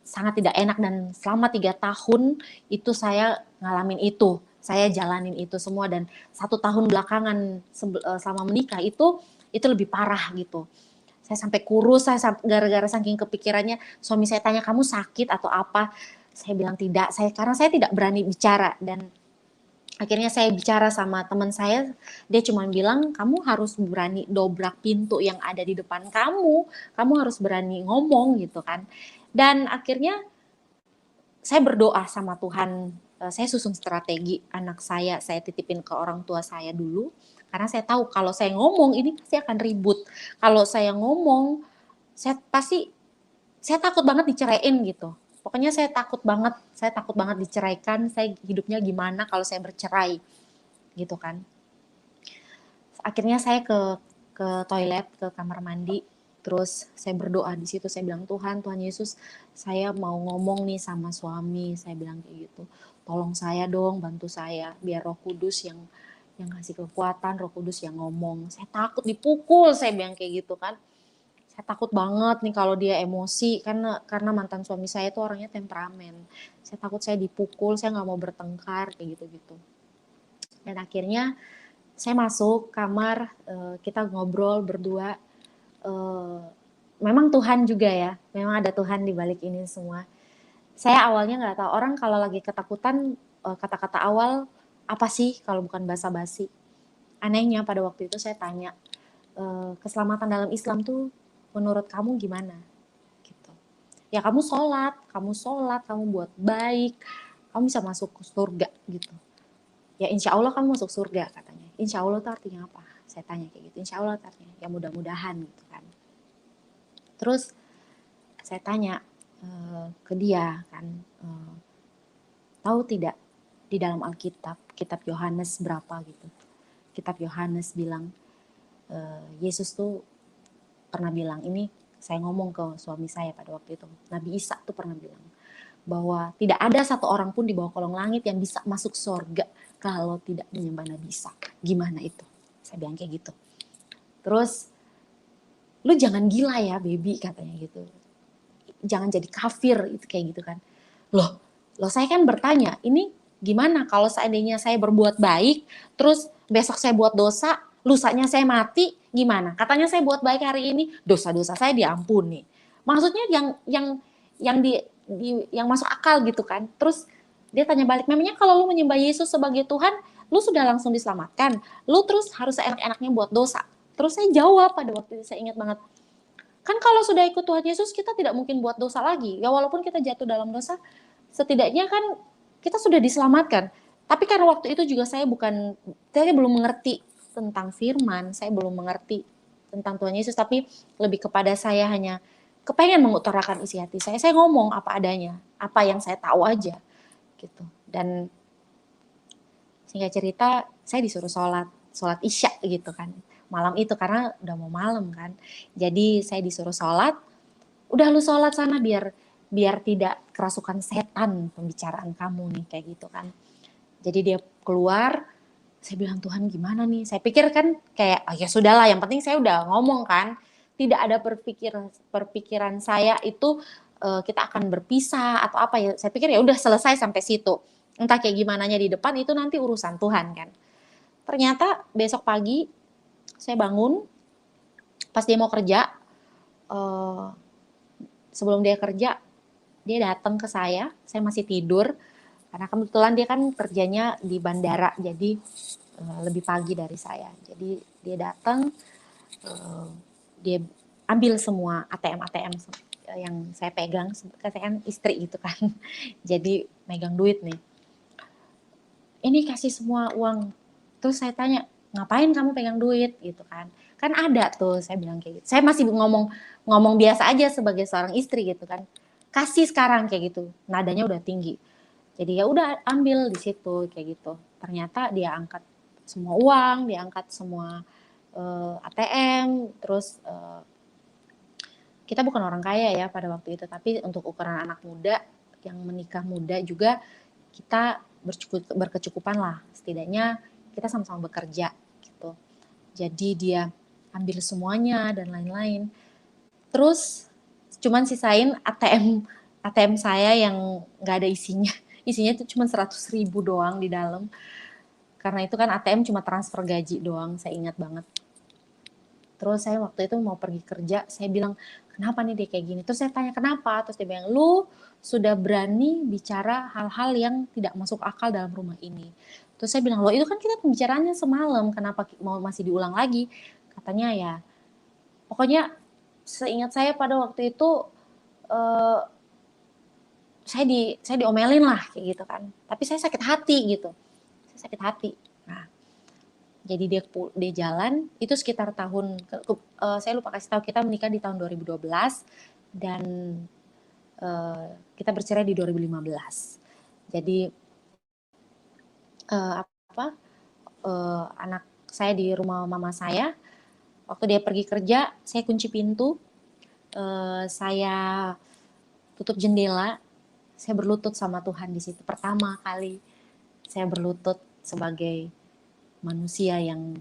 sangat tidak enak, dan selama 3 tahun itu saya ngalamin itu. Saya jalanin itu semua, dan 1 tahun belakangan selama menikah itu lebih parah gitu. Saya sampai kurus, gara-gara saking kepikirannya, suami saya tanya kamu sakit atau apa? Saya bilang tidak, karena saya tidak berani bicara, dan akhirnya saya bicara sama teman saya, dia cuma bilang kamu harus berani dobrak pintu yang ada di depan kamu harus berani ngomong gitu kan. Dan akhirnya saya berdoa sama Tuhan, saya susun strategi anak saya titipin ke orang tua saya dulu, karena saya tahu kalau saya ngomong ini pasti akan ribut. Kalau saya ngomong, saya takut banget diceraiin gitu. Pokoknya saya takut banget diceraikan, saya hidupnya gimana kalau saya bercerai gitu kan. Akhirnya saya ke toilet, ke kamar mandi, terus saya berdoa di situ, saya bilang Tuhan Yesus, saya mau ngomong nih sama suami, saya bilang kayak gitu. Tolong saya dong, bantu saya biar Roh Kudus yang kasih kekuatan, Roh Kudus yang ngomong. Saya takut dipukul, saya bilang kayak gitu kan. Saya takut banget nih kalau dia emosi, karena mantan suami saya itu orangnya temperamen. Saya takut saya dipukul, saya nggak mau bertengkar kayak gitu-gitu. Dan akhirnya saya masuk kamar, kita ngobrol berdua. Memang Tuhan juga ya, memang ada Tuhan di balik ini semua. Saya awalnya nggak tahu, orang kalau lagi ketakutan, kata-kata awal apa sih kalau bukan basa-basi. Anehnya pada waktu itu saya tanya, keselamatan dalam Islam tuh menurut kamu gimana? Gitu. Ya kamu sholat, kamu buat baik, kamu bisa masuk ke surga gitu. Ya insya Allah kamu masuk surga katanya. Insya Allah itu artinya apa? Saya tanya kayak gitu. Insya Allah katanya, ya mudah-mudahan gitu kan. Terus saya tanya ke dia kan, tahu tidak di dalam Alkitab, kitab Yohanes berapa gitu. Kitab Yohanes bilang, Yesus tuh pernah bilang, ini saya ngomong ke suami saya pada waktu itu, Nabi Isa tuh pernah bilang, bahwa tidak ada satu orang pun di bawah kolong langit yang bisa masuk surga kalau tidak menyembah Nabi Isa. Gimana itu? Saya bilang kayak gitu. Terus, lu jangan gila ya baby, katanya gitu. Jangan jadi kafir, itu kayak gitu kan. Loh saya kan bertanya, ini gimana kalau seandainya saya berbuat baik, terus besok saya buat dosa, lusanya saya mati, gimana? Katanya saya buat baik hari ini, dosa-dosa saya diampuni. Maksudnya yang masuk akal gitu kan. Terus dia tanya balik, memangnya kalau lu menyembah Yesus sebagai Tuhan, lu sudah langsung diselamatkan, lu terus harus seenak-enaknya buat dosa. Terus saya jawab pada waktu itu, saya ingat banget, kan kalau sudah ikut Tuhan Yesus, kita tidak mungkin buat dosa lagi. Ya walaupun kita jatuh dalam dosa, setidaknya kan kita sudah diselamatkan. Tapi karena waktu itu juga saya belum mengerti tentang firman, saya belum mengerti tentang Tuhan Yesus, tapi lebih kepada saya hanya kepengen mengutarakan isi hati saya. Saya ngomong apa adanya, apa yang saya tahu aja gitu. Dan singkat cerita, saya disuruh sholat Isya gitu kan. Malam itu karena udah mau malam kan. Jadi saya disuruh sholat, udah lu sholat sana biar tidak kerasukan setan pembicaraan kamu nih, kayak gitu kan. Jadi dia keluar, saya bilang, Tuhan gimana nih? Saya pikir kan kayak, ya sudahlah, yang penting saya udah ngomong kan. Tidak ada perpikiran saya itu kita akan berpisah atau apa ya. Saya pikir ya udah selesai sampai situ. Entah kayak gimananya di depan, itu nanti urusan Tuhan kan. Ternyata besok pagi saya bangun, pas dia mau kerja, sebelum dia kerja, dia datang ke saya masih tidur, karena kebetulan dia kan kerjanya di bandara, jadi lebih pagi dari saya. Jadi dia datang, dia ambil semua ATM yang saya pegang, saya kan istri gitu kan, jadi megang duit nih. Ini kasih semua uang. Terus saya tanya, ngapain kamu pegang duit gitu kan? Kan ada tuh, saya bilang kayak gitu. Saya masih ngomong biasa aja sebagai seorang istri gitu kan. Kasih sekarang kayak gitu. Nadanya udah tinggi. Jadi ya udah ambil di situ kayak gitu. Ternyata dia angkat semua uang, dia angkat semua ATM, terus kita bukan orang kaya ya pada waktu itu, tapi untuk ukuran anak muda yang menikah muda juga kita berkecukupan lah, setidaknya kita sama-sama bekerja gitu. Jadi dia ambil semuanya dan lain-lain. Terus cuman sisain ATM saya yang nggak ada isinya. Isinya itu cuma 100.000 doang di dalam. Karena itu kan ATM cuma transfer gaji doang, saya ingat banget. Terus saya waktu itu mau pergi kerja, saya bilang, kenapa nih dia kayak gini? Terus saya tanya kenapa? Terus dia bilang, lu sudah berani bicara hal-hal yang tidak masuk akal dalam rumah ini. Terus saya bilang, loh itu kan kita pembicaraannya semalam, kenapa mau masih diulang lagi? Katanya ya, pokoknya seingat saya pada waktu itu, saya diomelin lah kayak gitu kan. Tapi saya sakit hati gitu. Saya sakit hati. Nah, jadi dia jalan itu sekitar tahun saya lupa kasih tahu, kita menikah di tahun 2012 dan kita bercerai di 2015. Jadi anak saya di rumah mama saya, waktu dia pergi kerja saya kunci pintu, saya tutup jendela, saya berlutut sama Tuhan di situ. Pertama kali saya berlutut sebagai manusia yang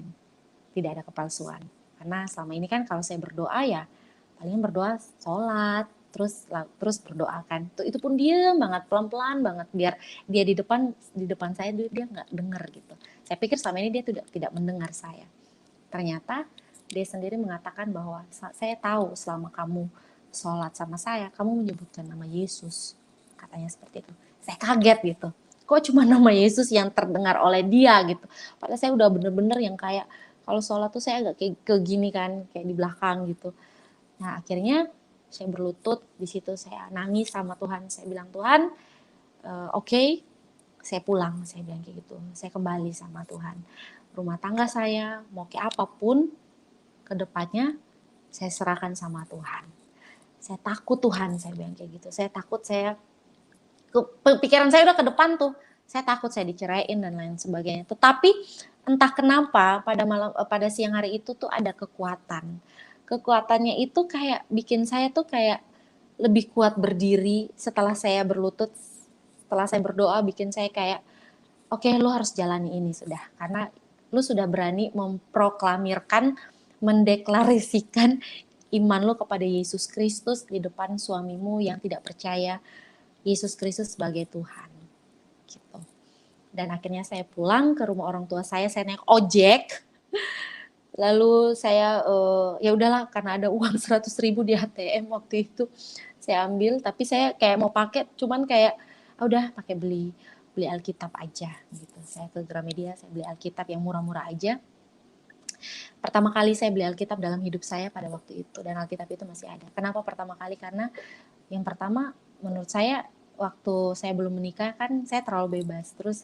tidak ada kepalsuan. Karena selama ini kan kalau saya berdoa ya paling berdoa sholat, terus berdoakan. Itu pun diam banget, pelan-pelan banget, biar dia di depan saya dia nggak dengar gitu. Saya pikir selama ini dia tidak mendengar saya. Ternyata dia sendiri mengatakan bahwa saya tahu selama kamu sholat sama saya, kamu menyebutkan nama Yesus. Katanya seperti itu. Saya kaget gitu. Kok cuma nama Yesus yang terdengar oleh dia gitu. Padahal saya udah bener-bener yang kayak, kalau sholat tuh saya agak kayak gini kan, kayak di belakang gitu. Nah akhirnya saya berlutut di situ, saya nangis sama Tuhan. Saya bilang, Tuhan, oke, saya pulang, saya bilang kayak gitu. Saya kembali sama Tuhan. Rumah tangga saya, mau kayak apapun ke depannya, saya serahkan sama Tuhan. Saya takut Tuhan, saya bilang kayak gitu. Saya takut pikiran saya udah ke depan tuh. Saya takut saya diceraiin dan lain sebagainya. Tetapi entah kenapa pada siang hari itu tuh ada kekuatan. Kekuatannya itu kayak bikin saya tuh kayak lebih kuat berdiri setelah saya berlutut, setelah saya berdoa bikin saya kayak oke, lu harus jalani ini sudah, karena lu sudah berani memproklamirkan, mendeklarasikan iman lu kepada Yesus Kristus di depan suamimu yang tidak percaya Yesus Kristus sebagai Tuhan. Gitu. Dan akhirnya saya pulang ke rumah orang tua saya naik ojek. Lalu saya ya udahlah karena ada uang 100.000 di ATM waktu itu saya ambil, tapi saya kayak mau pakai cuman kayak udah pakai beli Alkitab aja gitu. Saya ke Gramedia, saya beli Alkitab yang murah-murah aja. Pertama kali saya beli Alkitab dalam hidup saya pada waktu itu, dan Alkitab itu masih ada. Kenapa pertama kali? Karena yang pertama menurut saya waktu saya belum menikah kan saya terlalu bebas. Terus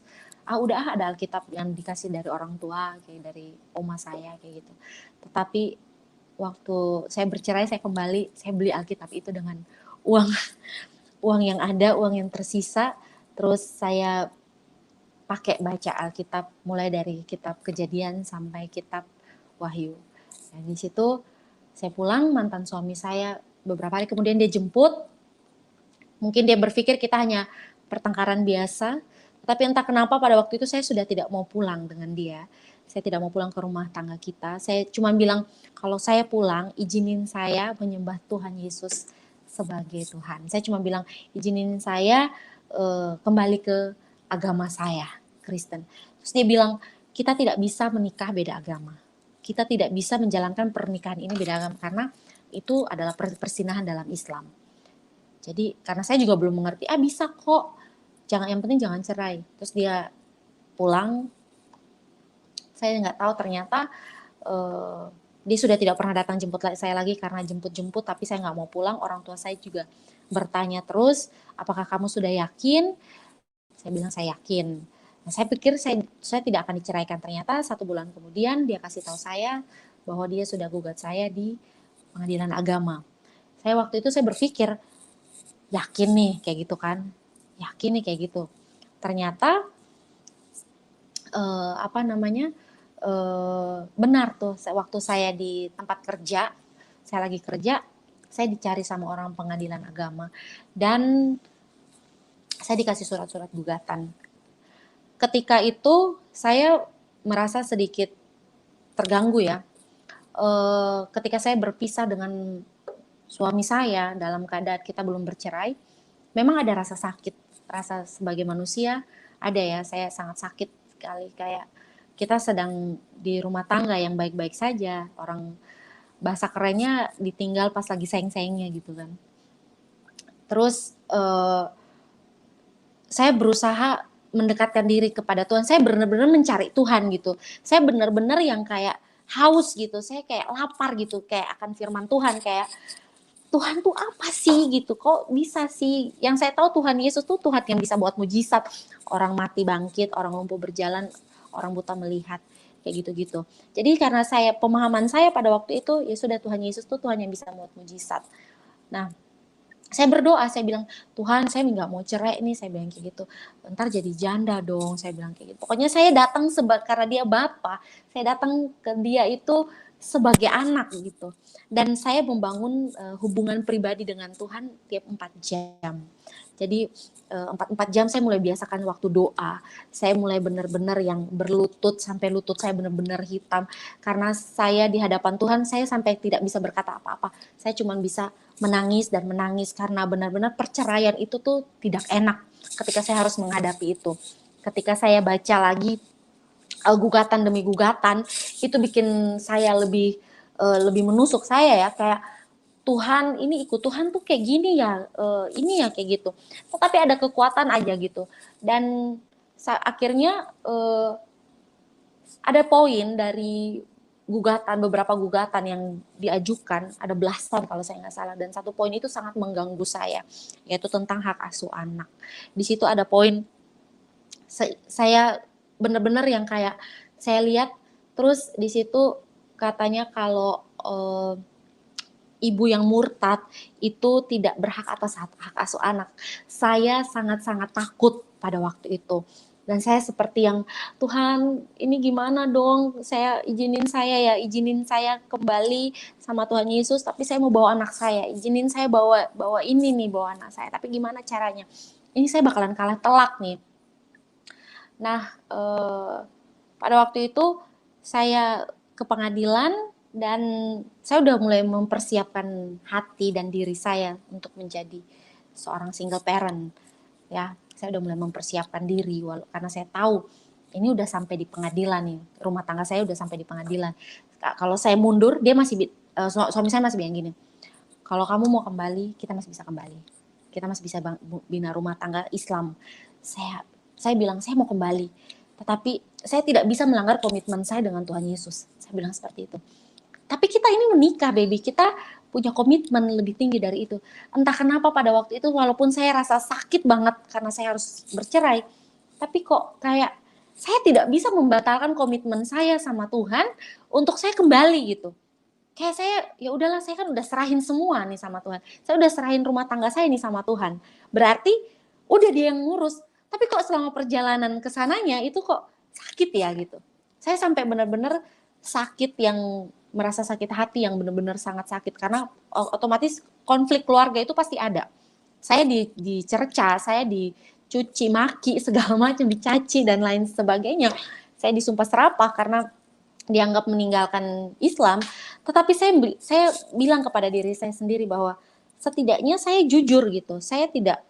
udah ada Alkitab yang dikasih dari orang tua, kayak dari oma saya kayak gitu. Tetapi waktu saya bercerai, saya kembali, saya beli Alkitab itu dengan uang yang ada, uang yang tersisa. Terus saya pakai baca Alkitab mulai dari kitab Kejadian sampai kitab Wahyu. Dan di situ saya pulang, mantan suami saya beberapa hari kemudian dia jemput. Mungkin dia berpikir kita hanya pertengkaran biasa, tapi entah kenapa pada waktu itu saya sudah tidak mau pulang dengan dia. Saya tidak mau pulang ke rumah tangga kita. Saya cuma bilang, kalau saya pulang, izinin saya menyembah Tuhan Yesus sebagai Tuhan. Saya cuma bilang, izinin saya kembali ke agama saya, Kristen. Terus dia bilang, kita tidak bisa menikah beda agama. Kita tidak bisa menjalankan pernikahan ini beda agama, karena itu adalah persinahan dalam Islam. Jadi karena saya juga belum mengerti, bisa kok, yang penting jangan cerai. Terus dia pulang, saya nggak tahu ternyata dia sudah tidak pernah datang jemput saya lagi karena jemput-jemput, tapi saya nggak mau pulang. Orang tua saya juga bertanya terus, apakah kamu sudah yakin? Saya bilang saya yakin. Nah, saya pikir saya tidak akan diceraikan. Ternyata 1 bulan kemudian dia kasih tahu saya bahwa dia sudah gugat saya di pengadilan agama. Saya waktu itu saya berpikir, yakin nih kayak gitu kan, yakin nih kayak gitu. Ternyata benar tuh, waktu saya di tempat kerja, saya lagi kerja, saya dicari sama orang pengadilan agama dan saya dikasih surat-surat gugatan. Ketika itu saya merasa sedikit terganggu ya, ketika saya berpisah dengan suami saya dalam keadaan kita belum bercerai, memang ada rasa sakit, rasa sebagai manusia ada ya, saya sangat sakit sekali, kayak kita sedang di rumah tangga yang baik-baik saja, orang bahasa kerennya ditinggal pas lagi sayang-sayangnya gitu kan. Terus saya berusaha mendekatkan diri kepada Tuhan, saya benar-benar mencari Tuhan gitu, saya benar-benar yang kayak haus gitu, saya kayak lapar gitu, kayak akan firman Tuhan, kayak Tuhan tuh apa sih gitu, kok bisa sih, yang saya tahu Tuhan Yesus tuh Tuhan yang bisa buat mujizat, orang mati bangkit, orang lumpuh berjalan, orang buta melihat, kayak gitu-gitu. Jadi karena pemahaman saya pada waktu itu, ya sudah Tuhan Yesus tuh Tuhan yang bisa buat mujizat. Nah, saya berdoa, saya bilang, Tuhan saya nggak mau cerai nih, saya bilang kayak gitu, ntar jadi janda dong, saya bilang kayak gitu. Pokoknya saya datang karena dia Bapa, saya datang ke dia itu sebagai anak gitu. Dan saya membangun hubungan pribadi dengan Tuhan tiap 4 jam. Jadi 4 jam saya mulai biasakan waktu doa. Saya mulai benar-benar yang berlutut sampai lutut saya benar-benar hitam. Karena saya di hadapan Tuhan, saya sampai tidak bisa berkata apa-apa. Saya cuma bisa menangis dan menangis karena benar-benar perceraian itu tuh tidak enak ketika saya harus menghadapi itu. Ketika saya baca lagi gugatan demi gugatan, itu bikin saya lebih menusuk saya ya, kayak Tuhan ini ikut Tuhan tuh kayak gini ya, ini ya kayak gitu. Tetapi ada kekuatan aja gitu. Dan akhirnya ada poin dari beberapa gugatan yang diajukan, ada belasan kalau saya nggak salah, dan satu poin itu sangat mengganggu saya, yaitu tentang hak asuh anak. Di situ ada poin Saya benar-benar yang kayak saya lihat terus di situ katanya kalau ibu yang murtad itu tidak berhak atas hak asuh anak. Saya sangat-sangat takut pada waktu itu. Dan saya seperti yang, Tuhan ini gimana dong, izinin saya kembali sama Tuhan Yesus, tapi saya mau bawa anak saya, izinin saya bawa bawa anak saya, tapi gimana caranya? Ini saya bakalan kalah telak nih. Nah, pada waktu itu saya ke pengadilan dan saya udah mulai mempersiapkan hati dan diri saya untuk menjadi seorang single parent. Ya, saya udah mulai mempersiapkan diri karena saya tahu ini udah sampai di pengadilan nih, rumah tangga saya udah sampai di pengadilan. Kalau saya mundur, dia suami saya masih bilang gini, kalau kamu mau kembali, kita masih bisa kembali. Kita masih bisa bina rumah tangga Islam. Saya bilang, saya mau kembali. Tetapi saya tidak bisa melanggar komitmen saya dengan Tuhan Yesus. Saya bilang seperti itu. Tapi kita ini menikah, baby. Kita punya komitmen lebih tinggi dari itu. Entah kenapa pada waktu itu, walaupun saya rasa sakit banget karena saya harus bercerai, tapi kok kayak saya tidak bisa membatalkan komitmen saya sama Tuhan untuk saya kembali gitu. Kayak saya, ya udahlah, saya kan udah serahin semua nih sama Tuhan. Saya udah serahin rumah tangga saya nih sama Tuhan. Berarti udah dia yang ngurus. Tapi kok selama perjalanan ke sananya itu kok sakit ya gitu. Saya sampai benar-benar sakit, yang merasa sakit hati, yang benar-benar sangat sakit, karena otomatis konflik keluarga itu pasti ada. Saya dicerca, saya dicuci maki segala macam, dicaci dan lain sebagainya. Saya disumpah serapah karena dianggap meninggalkan Islam. Tetapi saya bilang kepada diri saya sendiri bahwa setidaknya saya jujur gitu. Saya tidak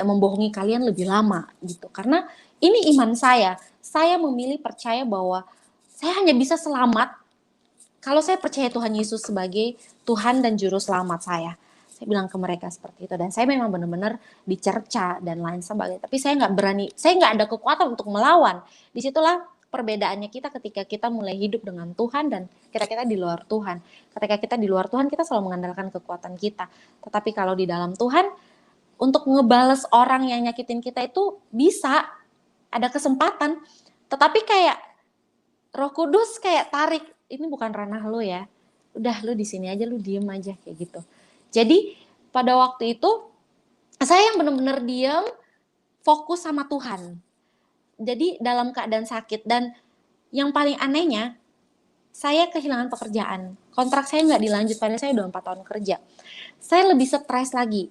membohongi kalian lebih lama gitu. Karena ini iman saya. Saya memilih percaya bahwa saya hanya bisa selamat kalau saya percaya Tuhan Yesus sebagai Tuhan dan Juru Selamat saya. Saya bilang ke mereka seperti itu. Dan saya memang benar-benar dicerca dan lain sebagainya. Tapi saya nggak berani, saya nggak ada kekuatan untuk melawan. Disitulah perbedaannya kita ketika kita mulai hidup dengan Tuhan dan kita di luar Tuhan. Ketika kita di luar Tuhan, kita selalu mengandalkan kekuatan kita. Tetapi kalau di dalam Tuhan, untuk ngebales orang yang nyakitin kita itu bisa, ada kesempatan. Tetapi kayak Roh Kudus kayak tarik, ini bukan ranah lo ya. Udah, lo di sini aja, lo diem aja kayak gitu. Jadi pada waktu itu saya yang benar-benar diem, fokus sama Tuhan. Jadi dalam keadaan sakit, dan yang paling anehnya saya kehilangan pekerjaan. Kontrak saya nggak dilanjut, padahal saya udah 4 tahun kerja. Saya lebih stres lagi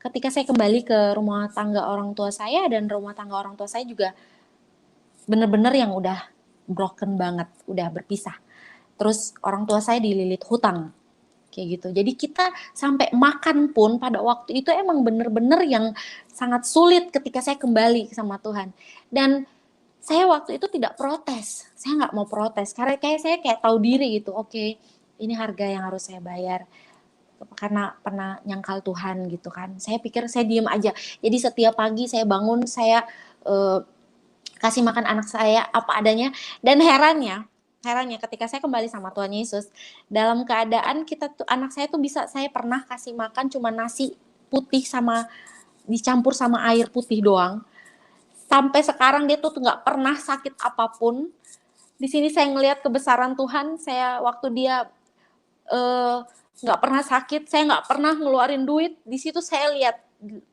ketika saya kembali ke rumah tangga orang tua saya, dan rumah tangga orang tua saya juga benar-benar yang udah broken banget, udah berpisah. Terus orang tua saya dililit hutang, kayak gitu. Jadi kita sampai makan pun pada waktu itu emang bener-bener yang sangat sulit ketika saya kembali sama Tuhan. Dan saya waktu itu tidak protes, saya nggak mau protes karena saya tahu diri gitu. Oke, ini harga yang harus saya bayar karena pernah nyangkal Tuhan gitu kan. Saya pikir saya diem aja. Jadi setiap pagi saya bangun, saya kasih makan anak saya apa adanya. Dan herannya ketika saya kembali sama Tuhan Yesus, dalam keadaan anak saya tuh bisa, saya pernah kasih makan cuma nasi putih sama dicampur sama air putih doang. Sampai sekarang dia tuh nggak pernah sakit apapun. Di sini saya ngelihat kebesaran Tuhan. Saya waktu dia nggak pernah sakit, saya nggak pernah ngeluarin duit. Di situ saya lihat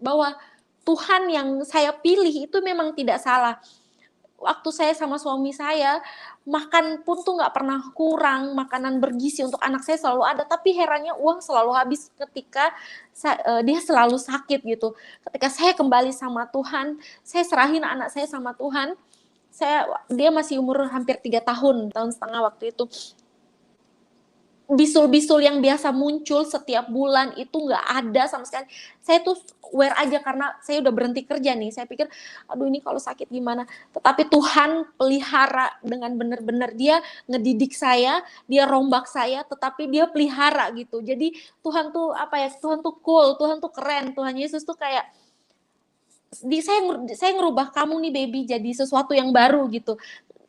bahwa Tuhan yang saya pilih itu memang tidak salah. Waktu saya sama suami saya, makan pun tuh nggak pernah kurang, makanan bergizi untuk anak saya selalu ada, tapi herannya uang selalu habis ketika dia selalu sakit gitu. Ketika saya kembali sama Tuhan, saya serahin anak saya sama Tuhan, dia masih umur hampir 3 tahun setengah waktu itu. Bisul-bisul yang biasa muncul setiap bulan itu nggak ada sama sekali. Saya tuh aware aja karena saya udah berhenti kerja nih. Saya pikir, aduh ini kalau sakit gimana. Tetapi Tuhan pelihara dengan benar-benar. Dia ngedidik saya, dia rombak saya, tetapi dia pelihara gitu. Jadi Tuhan tuh Tuhan tuh cool, Tuhan tuh keren. Tuhan Yesus tuh kayak, saya ngerubah kamu nih baby jadi sesuatu yang baru gitu.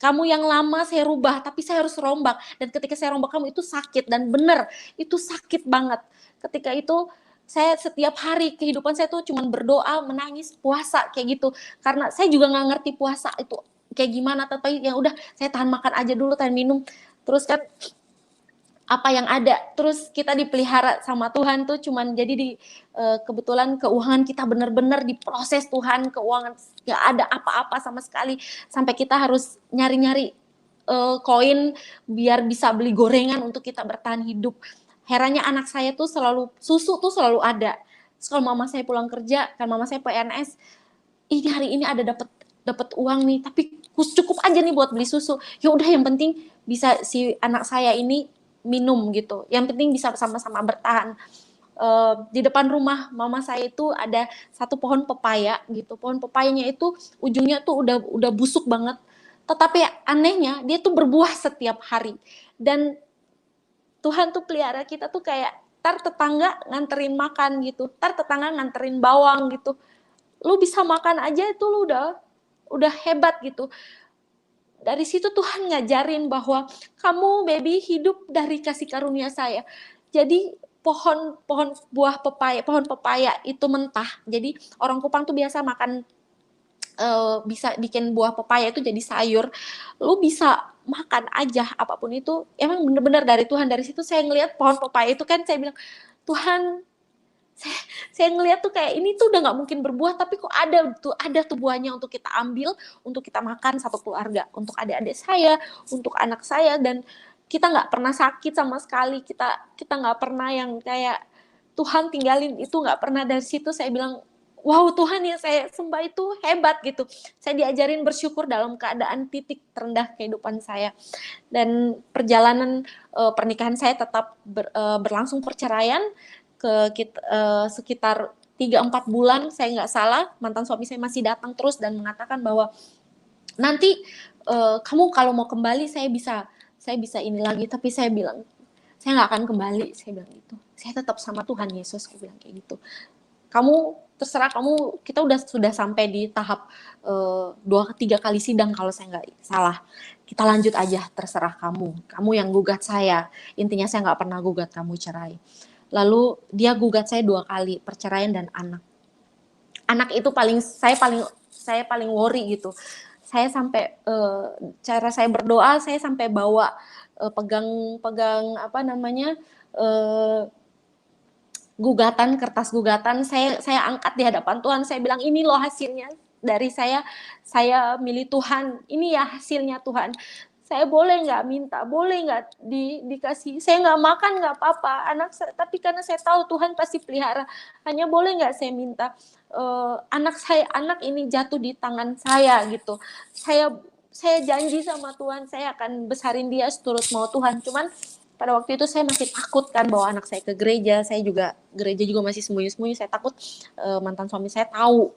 Kamu yang lama saya rubah, tapi saya harus rombak. Dan ketika saya rombak kamu itu sakit, dan benar, itu sakit banget. Ketika itu Saya setiap hari kehidupan saya tuh cuman berdoa, menangis, puasa kayak gitu. Karena saya juga nggak ngerti puasa itu kayak gimana, tapi ya udah saya tahan makan aja dulu, tahan minum. Terus kan apa yang ada, terus kita dipelihara sama Tuhan tuh cuman jadi kebetulan keuangan kita benar-benar diproses Tuhan, keuangan nggak ada apa-apa sama sekali, sampai kita harus nyari-nyari koin biar bisa beli gorengan untuk kita bertahan hidup. Herannya anak saya tuh selalu, susu tuh selalu ada. Terus kalau mama saya pulang kerja, kan mama saya PNS, ini hari ini ada dapat uang nih, tapi cukup aja nih buat beli susu. Ya udah, yang penting bisa si anak saya ini minum gitu. Yang penting bisa sama-sama bertahan. Di depan rumah mama saya itu ada satu pohon pepaya gitu. Pohon pepayanya itu ujungnya tuh udah busuk banget. Tetapi anehnya dia tuh berbuah setiap hari. Dan Tuhan tuh pelihara kita tuh kayak tar tetangga nganterin makan gitu. Tar tetangga nganterin bawang gitu. Lu bisa makan aja itu lu udah hebat gitu. Dari situ Tuhan ngajarin bahwa kamu baby hidup dari kasih karunia saya. Jadi pohon pepaya itu mentah. Jadi orang Kupang tuh biasa makan bisa bikin buah pepaya itu jadi sayur. Lu bisa makan aja apapun itu. Emang bener-bener dari Tuhan. Dari situ saya ngelihat pohon pepaya itu kan, saya bilang, Tuhan, saya ngelihat tuh kayak ini tuh udah nggak mungkin berbuah, tapi kok ada tuh buahnya untuk kita ambil, untuk kita makan satu keluarga, untuk adik-adik saya, untuk anak saya, dan kita nggak pernah sakit sama sekali, kita nggak pernah yang kayak Tuhan tinggalin itu, nggak pernah. Dari situ saya bilang, wow, Tuhan yang saya sembah itu hebat gitu. Saya diajarin bersyukur dalam keadaan titik terendah kehidupan saya. Dan perjalanan pernikahan saya tetap berlangsung perceraian sekitar 3-4 bulan, saya nggak salah, mantan suami saya masih datang terus dan mengatakan bahwa nanti kamu kalau mau kembali saya bisa ini lagi. Tapi saya bilang, saya nggak akan kembali, saya bilang gitu. Saya tetap sama Tuhan Yesus, saya bilang kayak gitu. Kamu terserah kamu, kita sudah sampai di tahap 2-3 kali sidang kalau saya nggak salah. Kita lanjut aja, terserah kamu yang gugat saya. Intinya saya nggak pernah gugat kamu cerai. Lalu dia gugat saya 2 kali, perceraian dan anak. Anak itu saya paling worry gitu. Saya sampai cara saya berdoa, saya sampai bawa pegang apa namanya, gugatan, kertas gugatan, saya angkat di hadapan Tuhan. Saya bilang, ini loh hasilnya dari saya milih Tuhan, ini ya hasilnya Tuhan. Saya boleh nggak minta, boleh nggak dikasih, saya nggak makan nggak apa-apa, tapi karena saya tahu Tuhan pasti pelihara, hanya boleh nggak saya minta anak ini jatuh di tangan saya gitu. Saya janji sama Tuhan, saya akan besarin dia seturut mau Tuhan. Cuman pada waktu itu saya masih takut kan bawa anak saya ke gereja, gereja juga masih sembunyi-sembunyi, saya takut mantan suami saya tahu.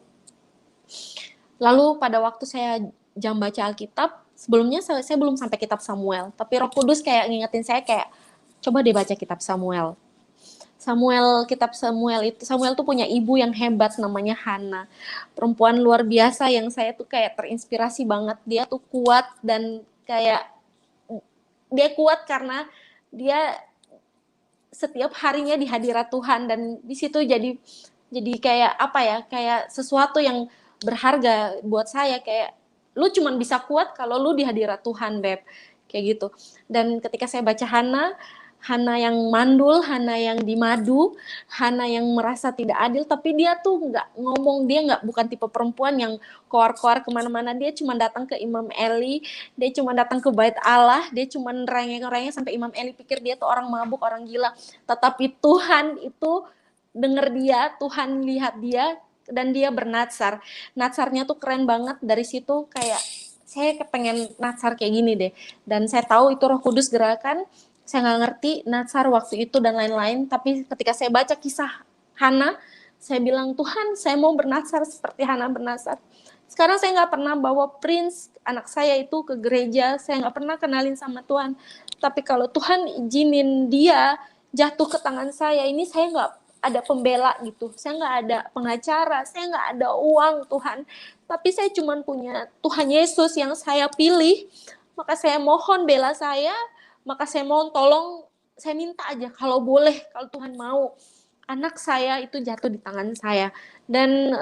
Lalu pada waktu saya jam baca Alkitab, sebelumnya saya belum sampai kitab Samuel, tapi Roh Kudus kayak ngingetin saya kayak, coba deh baca kitab Samuel. Kitab Samuel tuh punya ibu yang hebat namanya Hana. Perempuan luar biasa yang saya tuh kayak terinspirasi banget. Dia tuh kuat dan kayak dia kuat karena dia setiap harinya di hadirat Tuhan, dan di situ jadi kayak apa ya, kayak sesuatu yang berharga buat saya, kayak lu cuman bisa kuat kalau lu di hadirat Tuhan, Beb, kayak gitu. Dan ketika saya baca Hana yang mandul, Hana yang dimadu, Hana yang merasa tidak adil, tapi dia tuh nggak ngomong, dia bukan tipe perempuan yang koar-koar kemana-mana. Dia cuma datang ke Imam Eli, dia cuma datang ke bait Allah, dia cuma rengeng-rengeng sampai Imam Eli pikir dia tuh orang mabuk, orang gila. Tetapi Tuhan itu denger dia, Tuhan lihat dia, dan dia bernatsar. Natsarnya tuh keren banget. Dari situ kayak saya kepengen natsar kayak gini deh. Dan saya tahu itu Roh Kudus gerakan. Saya nggak ngerti natsar waktu itu dan lain-lain, tapi ketika saya baca kisah Hana, saya bilang, Tuhan, saya mau bernatsar seperti Hana bernatsar. Sekarang saya nggak pernah bawa Prince, anak saya itu, ke gereja, saya nggak pernah kenalin sama Tuhan. Tapi kalau Tuhan izinin dia jatuh ke tangan saya, ini saya nggak ada pembela gitu, saya nggak ada pengacara, saya nggak ada uang Tuhan, tapi saya cuma punya Tuhan Yesus yang saya pilih, maka saya mohon bela saya, maka saya mohon tolong, saya minta aja kalau boleh, kalau Tuhan mau, anak saya itu jatuh di tangan saya. Dan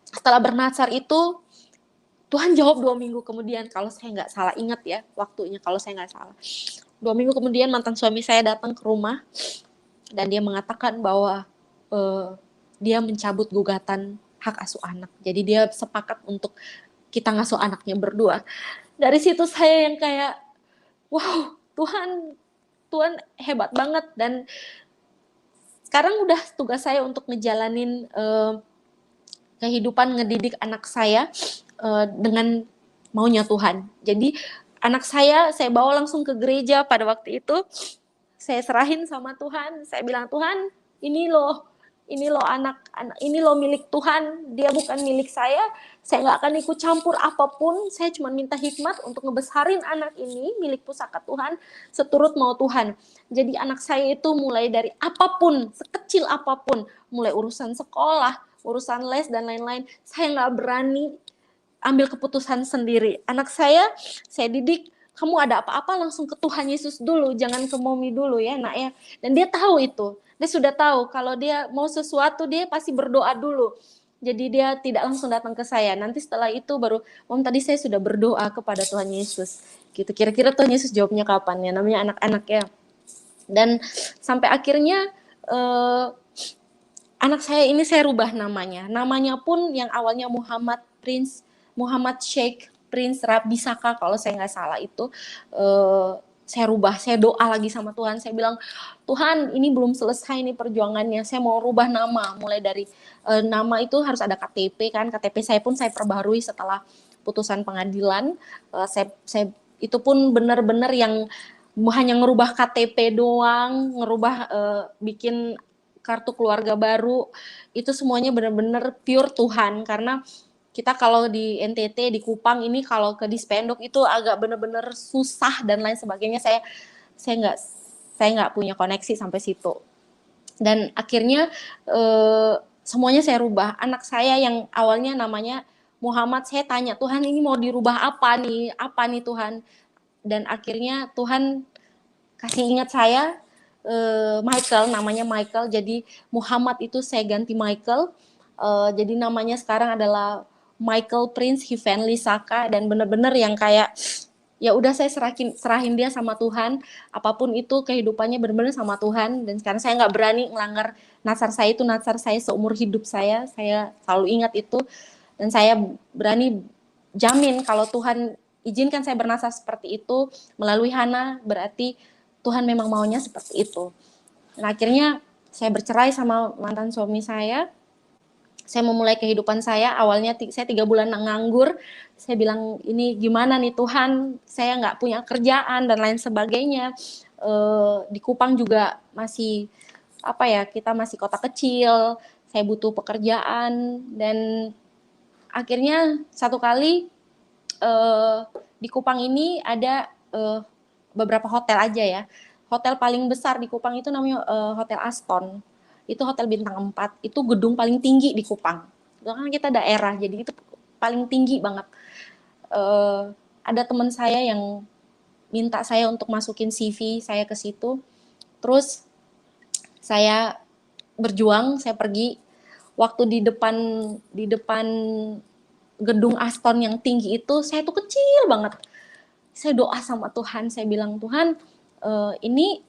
setelah bernasar itu, Tuhan jawab 2 minggu kemudian, kalau saya nggak salah, ingat ya waktunya kalau saya nggak salah. 2 minggu kemudian mantan suami saya datang ke rumah dan dia mengatakan bahwa dia mencabut gugatan hak asuh anak. Jadi dia sepakat untuk kita ngasuh anaknya berdua. Dari situ saya yang kayak, wow, Tuhan hebat banget. Dan sekarang udah tugas saya untuk ngejalanin kehidupan ngedidik anak saya dengan maunya Tuhan. Jadi anak saya bawa langsung ke gereja pada waktu itu. Saya serahin sama Tuhan. Saya bilang, Tuhan, ini loh anak ini loh milik Tuhan. Dia bukan milik saya. Saya nggak akan ikut campur apapun. Saya cuma minta hikmat untuk ngebesarin anak ini milik pusaka Tuhan seturut mau Tuhan. Jadi anak saya itu mulai dari apapun, sekecil apapun, mulai urusan sekolah, urusan les dan lain-lain, saya nggak berani ambil keputusan sendiri. Anak saya didik, kamu ada apa-apa langsung ke Tuhan Yesus dulu, jangan ke Mommy dulu ya nak ya. Dan dia tahu itu, dia sudah tahu kalau dia mau sesuatu dia pasti berdoa dulu. Jadi dia tidak langsung datang ke saya. Nanti setelah itu baru, Mom tadi saya sudah berdoa kepada Tuhan Yesus. Gitu. Kira-kira Tuhan Yesus jawabnya kapan ya? Namanya anak-anak ya. Dan sampai akhirnya anak saya ini saya rubah namanya. Namanya pun yang awalnya Muhammad Sheikh Prince Rabi Saka kalau saya nggak salah itu. Saya rubah, saya doa lagi sama Tuhan. Saya bilang, Tuhan ini belum selesai nih perjuangannya. Saya mau rubah nama. Mulai dari nama itu harus ada KTP kan. KTP saya pun saya perbaharui setelah putusan pengadilan. Saya itu pun benar-benar yang hanya ngerubah KTP doang, ngerubah bikin kartu keluarga baru. Itu semuanya benar-benar pure Tuhan. Karena kita kalau di NTT, di Kupang ini kalau ke Dispendok itu agak benar-benar susah dan lain sebagainya. Saya nggak punya koneksi sampai situ. Dan akhirnya semuanya saya rubah. Anak saya yang awalnya namanya Muhammad, saya tanya, Tuhan ini mau dirubah apa nih Tuhan? Dan akhirnya Tuhan kasih ingat saya Michael, namanya Michael. Jadi Muhammad itu saya ganti Michael. Jadi namanya sekarang adalah Michael Prince Hivenly Saka. Dan benar-benar yang kayak ya udah saya serahin dia sama Tuhan. Apapun itu kehidupannya benar-benar sama Tuhan. Dan sekarang saya nggak berani ngelanggar nasar saya itu, nasar saya seumur hidup saya selalu ingat itu. Dan saya berani jamin kalau Tuhan izinkan saya bernasar seperti itu melalui Hana, berarti Tuhan memang maunya seperti itu. Dan akhirnya saya bercerai sama mantan suami saya. Saya memulai kehidupan saya, awalnya saya 3 bulan nganggur. Saya bilang, ini gimana nih Tuhan, saya nggak punya kerjaan dan lain sebagainya. Di Kupang juga masih, kita masih kota kecil, saya butuh pekerjaan. Dan akhirnya satu kali di Kupang ini ada beberapa hotel aja ya. Hotel paling besar di Kupang itu namanya Hotel Aston. Itu hotel bintang 4, itu gedung paling tinggi di Kupang. Itu kan kita daerah, jadi itu paling tinggi banget. Ada teman saya yang minta saya untuk masukin CV saya ke situ. Terus saya berjuang, saya pergi. Waktu di depan gedung Aston yang tinggi itu, saya tuh kecil banget. Saya doa sama Tuhan, saya bilang, Tuhan, ini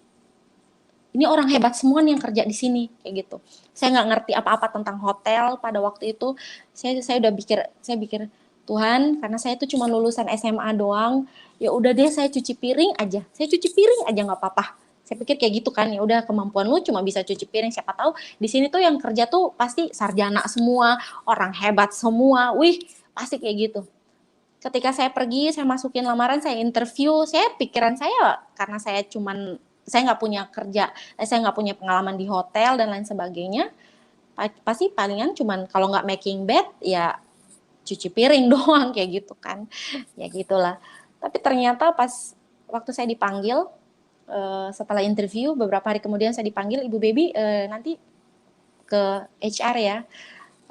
orang hebat semua nih yang kerja di sini, kayak gitu. Saya nggak ngerti apa-apa tentang hotel pada waktu itu. Saya udah pikir, Tuhan, karena saya tuh cuma lulusan SMA doang, ya udah deh saya cuci piring aja nggak apa-apa. Saya pikir kayak gitu kan, ya udah kemampuan lu cuma bisa cuci piring, siapa tahu di sini tuh yang kerja tuh pasti sarjana semua, orang hebat semua, wih pasti kayak gitu. Ketika saya pergi, saya masukin lamaran, saya interview, pikiran saya karena saya nggak punya kerja, saya nggak punya pengalaman di hotel dan lain sebagainya, pasti palingan cuman kalau nggak making bed ya cuci piring doang kayak gitu kan, ya gitulah. Tapi ternyata pas waktu saya dipanggil, setelah interview beberapa hari kemudian saya dipanggil, Ibu Baby nanti ke HR ya.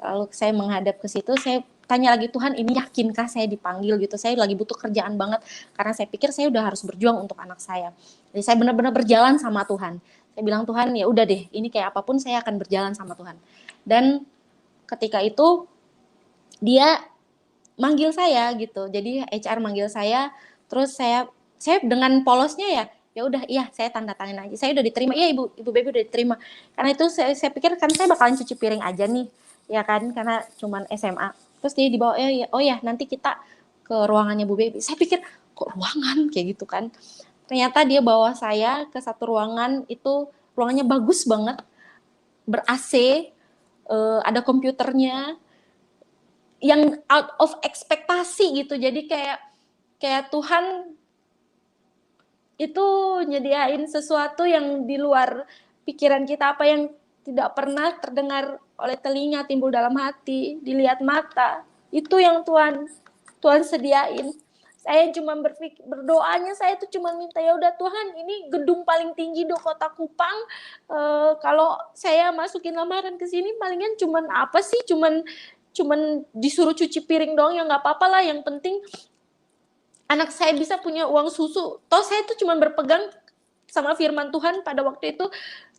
Lalu saya menghadap ke situ, saya tanya lagi, Tuhan ini yakinkah saya dipanggil gitu, saya lagi butuh kerjaan banget, karena saya pikir saya udah harus berjuang untuk anak saya. Jadi saya benar-benar berjalan sama Tuhan. Saya bilang, Tuhan ya udah deh, ini kayak apapun saya akan berjalan sama Tuhan. Dan ketika itu dia manggil saya gitu. Jadi HR manggil saya, terus saya dengan polosnya ya udah iya saya tanda tangan aja. Saya udah diterima. Iya Ibu Baby udah diterima. Karena itu saya pikir kan saya bakalan cuci piring aja nih. Ya kan karena cuman SMA. Terus dia dibawa oh ya nanti kita ke ruangannya Bu Baby. Saya pikir kok ruangan kayak gitu kan. Ternyata dia bawa saya ke satu ruangan, itu ruangannya bagus banget, ber-AC, ada komputernya, yang out of ekspektasi gitu. Jadi kayak Tuhan itu nyediain sesuatu yang di luar pikiran kita, apa yang tidak pernah terdengar oleh telinga, timbul dalam hati, dilihat mata. Itu yang Tuhan sediain. Saya cuma berdoanya, saya tuh cuma minta ya udah Tuhan, ini gedung paling tinggi di Kota Kupang. Kalau saya masukin lamaran ke sini palingan cuman apa sih? Cuman disuruh cuci piring doang, ya nggak apa-apa lah. Yang penting anak saya bisa punya uang susu. Toh saya tuh cuma berpegang sama firman Tuhan pada waktu itu.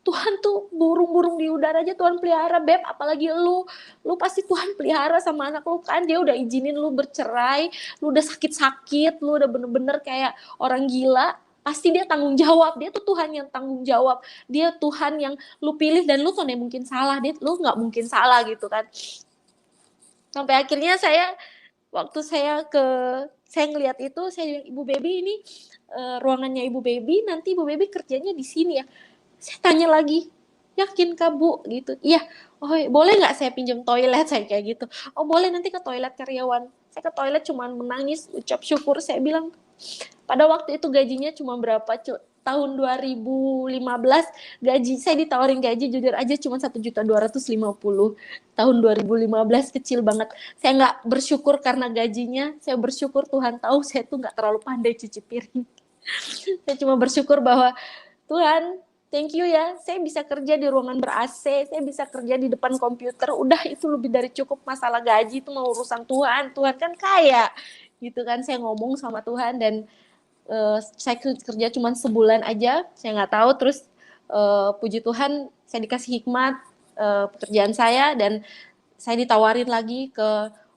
Tuhan tuh burung-burung di udara aja Tuhan pelihara, Beb, apalagi lu pasti Tuhan pelihara sama anak lu kan. Dia udah izinin lu bercerai, lu udah sakit-sakit, lu udah bener-bener kayak orang gila, pasti dia tanggung jawab. Dia tuh Tuhan yang tanggung jawab. Dia Tuhan yang lu pilih dan lu tuh gak mungkin salah. Lu gak mungkin salah gitu kan. Sampai akhirnya waktu saya ngeliat itu, saya bilang, Ibu Baby ini ruangannya Ibu Baby, nanti Ibu Baby kerjanya di sini ya. Saya tanya lagi, yakin Kak Bu? Gitu. Iya, oh boleh nggak saya pinjam toilet? Saya kayak gitu. Oh boleh, nanti ke toilet karyawan. Saya ke toilet cuman menangis, ucap syukur. Saya bilang, pada waktu itu gajinya cuma berapa? Tahun 2015 gaji saya ditawarin gaji jujur aja cuma 1.250.000. Tahun 2015 kecil banget. Saya nggak bersyukur karena gajinya, saya bersyukur Tuhan tahu saya tuh nggak terlalu pandai cuci piring. Saya cuma bersyukur bahwa Tuhan, thank you ya, saya bisa kerja di ruangan ber-AC, saya bisa kerja di depan komputer, udah itu lebih dari cukup. Masalah gaji itu mau urusan Tuhan, Tuhan kan kaya, gitu kan. Saya ngomong sama Tuhan dan saya kerja cuma sebulan aja, saya nggak tahu. Terus puji Tuhan, saya dikasih hikmat pekerjaan saya dan saya ditawarin lagi ke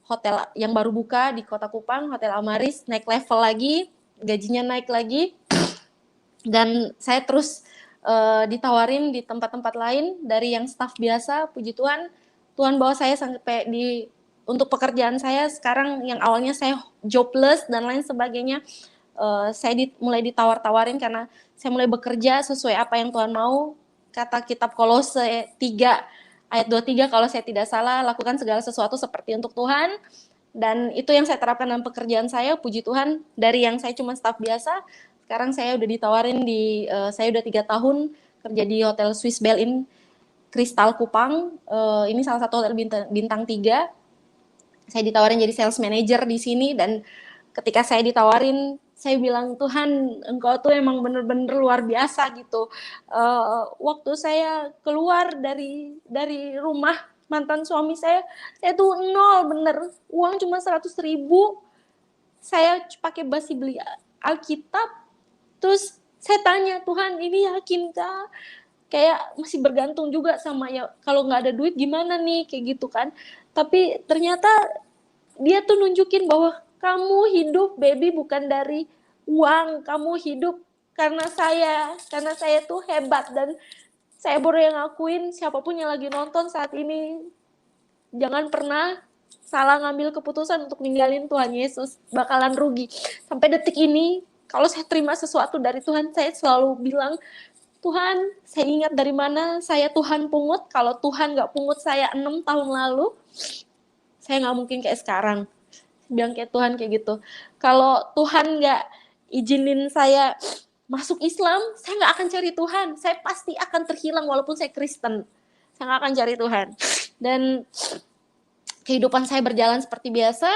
hotel yang baru buka di Kota Kupang, Hotel Amaris, naik level lagi, gajinya naik lagi, dan saya terus ditawarin di tempat-tempat lain dari yang staf biasa. Puji Tuhan, Tuhan bawa saya sampai untuk pekerjaan saya sekarang yang awalnya saya jobless dan lain sebagainya. Saya mulai ditawar-tawarin karena saya mulai bekerja sesuai apa yang Tuhan mau. Kata kitab Kolose 3 ayat 23, kalau saya tidak salah, lakukan segala sesuatu seperti untuk Tuhan. Dan itu yang saya terapkan dalam pekerjaan saya. Puji Tuhan, dari yang saya cuma staf biasa, sekarang saya udah ditawarin saya udah 3 tahun kerja di Hotel Swiss Bell Inn Crystal Kupang. Ini salah satu hotel bintang 3. Saya ditawarin jadi sales manager di sini, dan ketika saya ditawarin, saya bilang, Tuhan, Engkau tuh emang bener-bener luar biasa gitu. Waktu saya keluar dari rumah mantan suami saya tuh nol bener. Uang cuma 100.000. Saya pakai basi beli Alkitab. Terus saya tanya, Tuhan, ini yakinkah? Kayak masih bergantung juga sama ya, kalau nggak ada duit gimana nih, kayak gitu kan. Tapi ternyata dia tuh nunjukin bahwa kamu hidup, baby, bukan dari uang. Kamu hidup karena saya tuh hebat. Dan saya baru yang ngakuin, siapapun yang lagi nonton saat ini, jangan pernah salah ngambil keputusan untuk ninggalin Tuhan Yesus. Bakalan rugi. Sampai detik ini, kalau saya terima sesuatu dari Tuhan, saya selalu bilang, Tuhan, saya ingat dari mana saya Tuhan pungut. Kalau Tuhan gak pungut saya 6 tahun lalu, saya gak mungkin kayak sekarang. Bilang kayak Tuhan kayak gitu. Kalau Tuhan nggak izinin saya masuk Islam, saya nggak akan cari Tuhan. Saya pasti akan terhilang walaupun saya Kristen. Saya nggak akan cari Tuhan. Dan kehidupan saya berjalan seperti biasa.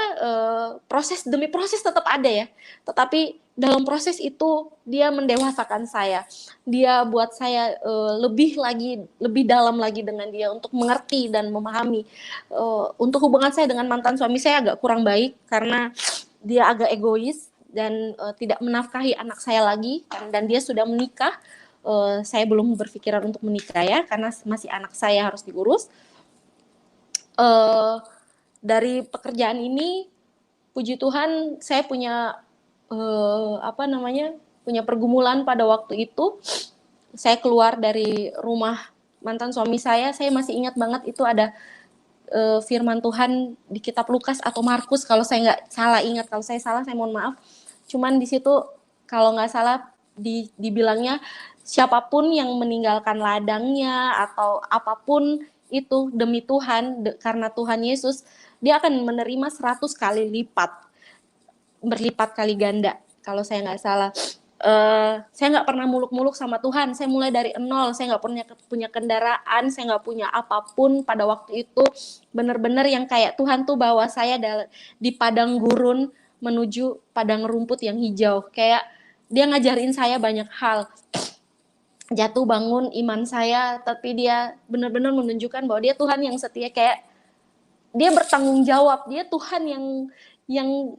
Proses demi proses tetap ada ya. Tetapi dalam proses itu dia mendewasakan saya. Dia buat saya lebih dalam lagi dengan dia untuk mengerti dan memahami. Untuk hubungan saya dengan mantan suami saya agak kurang baik karena dia agak egois dan tidak menafkahi anak saya lagi, dan dia sudah menikah. saya belum berpikiran untuk menikah ya, karena masih anak saya harus diurus. Dari pekerjaan ini, puji Tuhan, saya punya punya pergumulan pada waktu itu. Saya keluar dari rumah mantan suami saya masih ingat banget itu ada firman Tuhan di kitab Lukas atau Markus, kalau saya nggak salah ingat. Kalau saya salah, saya mohon maaf. Cuman di situ kalau nggak salah dibilangnya, siapapun yang meninggalkan ladangnya atau apapun itu demi Tuhan, karena Tuhan Yesus, dia akan menerima 100 kali lipat, berlipat kali ganda. Kalau saya nggak salah. Saya nggak pernah muluk-muluk sama Tuhan. Saya mulai dari nol. Saya nggak punya kendaraan, saya nggak punya apapun pada waktu itu. Benar-benar yang kayak Tuhan tuh bawa saya di padang gurun menuju padang rumput yang hijau. Kayak dia ngajarin saya banyak hal. Jatuh bangun iman saya, tapi dia benar-benar menunjukkan bahwa dia Tuhan yang setia. Kayak dia bertanggung jawab. Dia Tuhan yang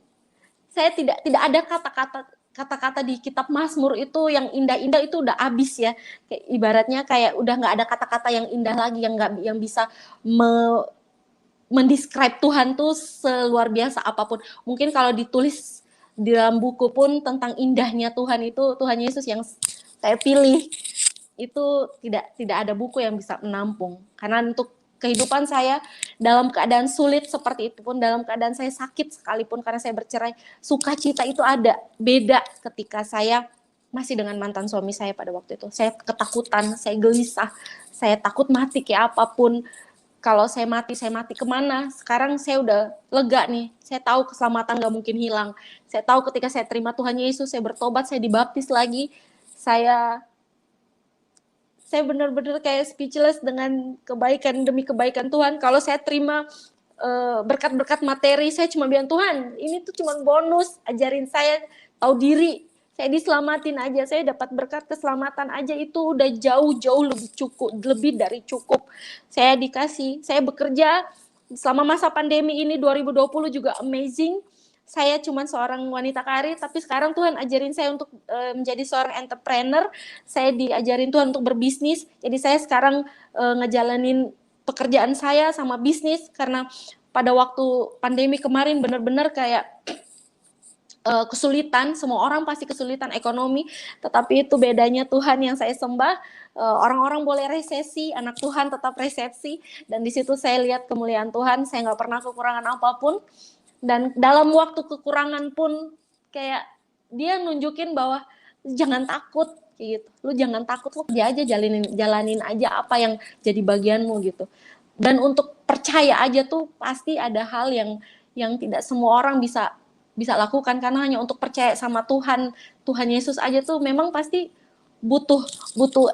saya tidak ada kata-kata di kitab Mazmur itu yang indah-indah itu udah habis ya. Kayak ibaratnya kayak udah nggak ada kata-kata yang indah lagi yang bisa mendescribe Tuhan tuh seluar biasa apapun. Mungkin kalau ditulis di dalam buku pun tentang indahnya Tuhan itu, Tuhan Yesus yang saya pilih itu tidak ada buku yang bisa menampung. Karena untuk kehidupan saya dalam keadaan sulit seperti itu pun, dalam keadaan saya sakit sekalipun karena saya bercerai, sukacita itu ada. Beda ketika saya masih dengan mantan suami saya pada waktu itu. Saya ketakutan, saya gelisah, saya takut mati kayak apapun. Kalau saya mati kemana? Sekarang saya udah lega nih. Saya tahu keselamatan gak mungkin hilang. Saya tahu ketika saya terima Tuhan Yesus, saya bertobat, saya dibaptis lagi. Saya benar-benar kayak speechless dengan kebaikan demi kebaikan Tuhan. Kalau saya terima berkat-berkat materi, saya cuma bilang, Tuhan, ini tuh cuma bonus, ajarin saya tahu diri. Saya diselamatin aja, saya dapat berkat keselamatan aja, itu udah jauh-jauh lebih cukup, lebih dari cukup. Saya dikasih, saya bekerja selama masa pandemi ini 2020 juga amazing. Saya cuma seorang wanita karir, tapi sekarang Tuhan ajarin saya untuk menjadi seorang entrepreneur. Saya diajarin Tuhan untuk berbisnis. Jadi saya sekarang ngejalanin pekerjaan saya sama bisnis, karena pada waktu pandemi kemarin benar-benar kayak kesulitan. Semua orang pasti kesulitan ekonomi, tetapi itu bedanya Tuhan yang saya sembah. Orang-orang boleh resesi, anak Tuhan tetap resepsi, dan di situ saya lihat kemuliaan Tuhan. Saya nggak pernah kekurangan apapun. Dan dalam waktu kekurangan pun kayak dia nunjukin bahwa jangan takut gitu. Lu jangan takut, lu kerja aja, jalanin aja apa yang jadi bagianmu gitu. Dan untuk percaya aja tuh pasti ada hal yang tidak semua orang bisa lakukan, karena hanya untuk percaya sama Tuhan Yesus aja tuh memang pasti butuh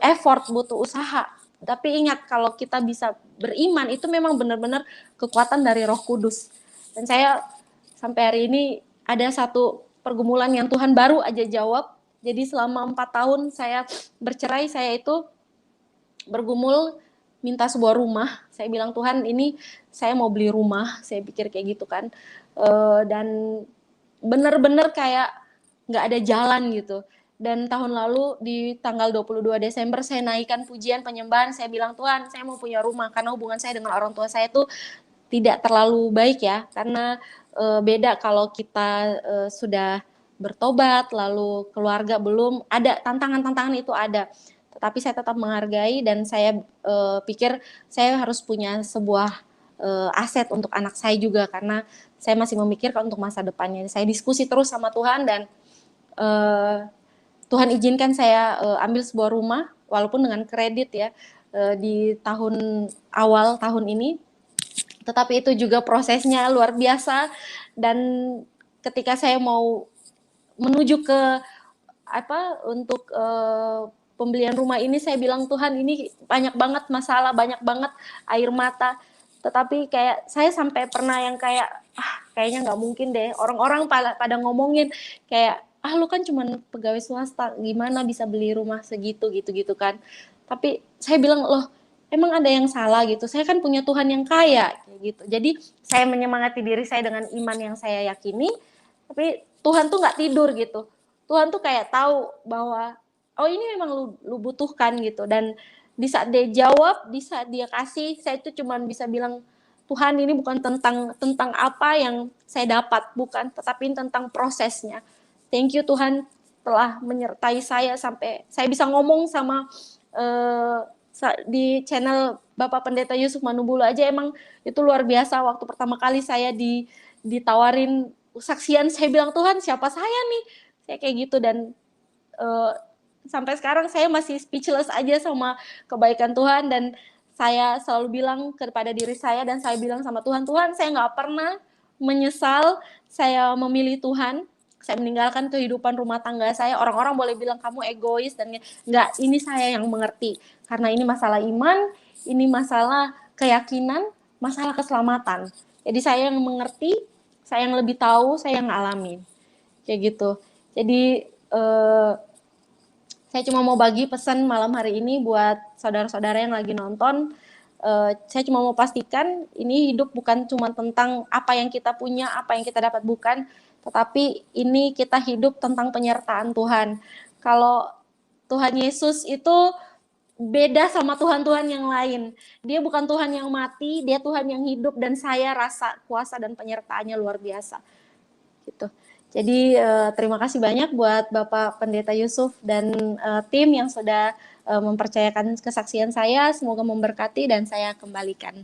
effort, butuh usaha. Tapi ingat, kalau kita bisa beriman itu memang benar-benar kekuatan dari Roh Kudus. Dan saya sampai hari ini ada satu pergumulan yang Tuhan baru aja jawab. Jadi selama 4 tahun saya bercerai, saya itu bergumul minta sebuah rumah. Saya bilang, Tuhan, ini saya mau beli rumah. Saya pikir kayak gitu kan. Dan benar-benar kayak nggak ada jalan gitu. Dan tahun lalu di tanggal 22 Desember saya naikkan pujian penyembahan. Saya bilang, Tuhan, saya mau punya rumah. Karena hubungan saya dengan orang tua saya tuh tidak terlalu baik ya, karena beda kalau kita sudah bertobat, lalu keluarga belum, ada tantangan-tantangan itu ada. Tetapi saya tetap menghargai, dan saya pikir saya harus punya sebuah aset untuk anak saya juga, karena saya masih memikirkan untuk masa depannya. Saya diskusi terus sama Tuhan, dan Tuhan izinkan saya ambil sebuah rumah, walaupun dengan kredit ya, di awal tahun ini. Tetapi itu juga prosesnya luar biasa, dan ketika saya mau menuju ke untuk pembelian rumah ini, saya bilang, Tuhan, ini banyak banget masalah, banyak banget air mata. Tetapi kayak saya sampai pernah yang kayak kayaknya nggak mungkin deh, orang-orang pada ngomongin kayak lu kan cuma pegawai swasta, gimana bisa beli rumah segitu gitu kan. Tapi saya bilang, loh, emang ada yang salah gitu, saya kan punya Tuhan yang kaya gitu. Jadi saya menyemangati diri saya dengan iman yang saya yakini, tapi Tuhan tuh nggak tidur gitu. Tuhan tuh kayak tahu bahwa oh ini memang lu butuhkan gitu. Dan di saat dia jawab, di saat dia kasih, saya itu cuman bisa bilang, Tuhan, ini bukan tentang apa yang saya dapat, bukan, tetapi tentang prosesnya. Thank you Tuhan telah menyertai saya sampai saya bisa ngomong sama di channel Bapak Pendeta Yusuf Manubulu aja. Emang itu luar biasa. Waktu pertama kali saya ditawarin saksian, saya bilang, Tuhan siapa saya nih? Saya kayak gitu. Dan sampai sekarang saya masih speechless aja sama kebaikan Tuhan. Dan saya selalu bilang kepada diri saya, dan saya bilang sama Tuhan, Tuhan saya nggak pernah menyesal saya memilih Tuhan. Saya meninggalkan kehidupan rumah tangga saya. Orang-orang boleh bilang kamu egois, dan nggak, ini saya yang mengerti. Karena ini masalah iman, ini masalah keyakinan, masalah keselamatan. Jadi saya yang mengerti, saya yang lebih tahu, saya yang ngalamin. Kayak gitu. Jadi saya cuma mau bagi pesan malam hari ini buat saudara-saudara yang lagi nonton. Saya cuma mau pastikan ini hidup bukan cuma tentang apa yang kita punya, apa yang kita dapat, bukan. Tetapi ini kita hidup tentang penyertaan Tuhan. Kalau Tuhan Yesus itu beda sama Tuhan-Tuhan yang lain. Dia bukan Tuhan yang mati, dia Tuhan yang hidup, dan saya rasa kuasa dan penyertaannya luar biasa. Gitu. Jadi terima kasih banyak buat Bapak Pendeta Yusuf dan tim yang sudah mempercayakan kesaksian saya. Semoga memberkati dan saya kembalikan.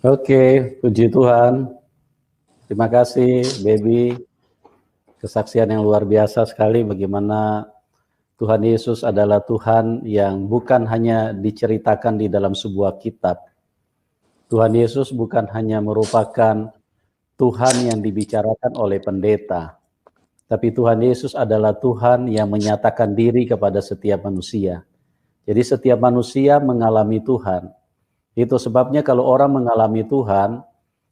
Oke, puji Tuhan. Terima kasih, Baby. Kesaksian yang luar biasa sekali bagaimana Tuhan Yesus adalah Tuhan yang bukan hanya diceritakan di dalam sebuah kitab. Tuhan Yesus bukan hanya merupakan Tuhan yang dibicarakan oleh pendeta, tapi Tuhan Yesus adalah Tuhan yang menyatakan diri kepada setiap manusia. Jadi setiap manusia mengalami Tuhan. Itu sebabnya kalau orang mengalami Tuhan,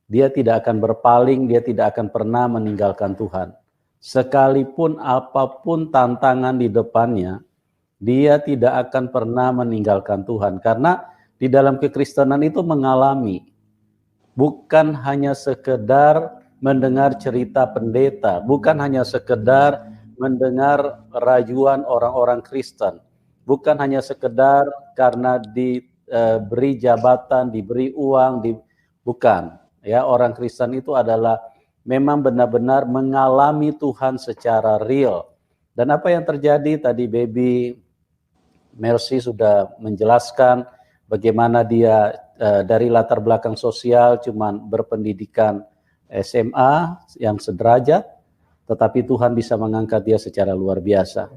dia tidak akan berpaling, dia tidak akan pernah meninggalkan Tuhan. Sekalipun apapun tantangan di depannya, dia tidak akan pernah meninggalkan Tuhan. Karena di dalam kekristenan itu mengalami, bukan hanya sekedar mendengar cerita pendeta, bukan hanya sekedar mendengar rajuan orang-orang Kristen, bukan hanya sekedar karena diberi jabatan, diberi uang, bukan. Ya, orang Kristen itu adalah memang benar-benar mengalami Tuhan secara real. Dan apa yang terjadi tadi Baby Mercy sudah menjelaskan bagaimana dia dari latar belakang sosial cuman berpendidikan SMA yang sederajat, tetapi Tuhan bisa mengangkat dia secara luar biasa.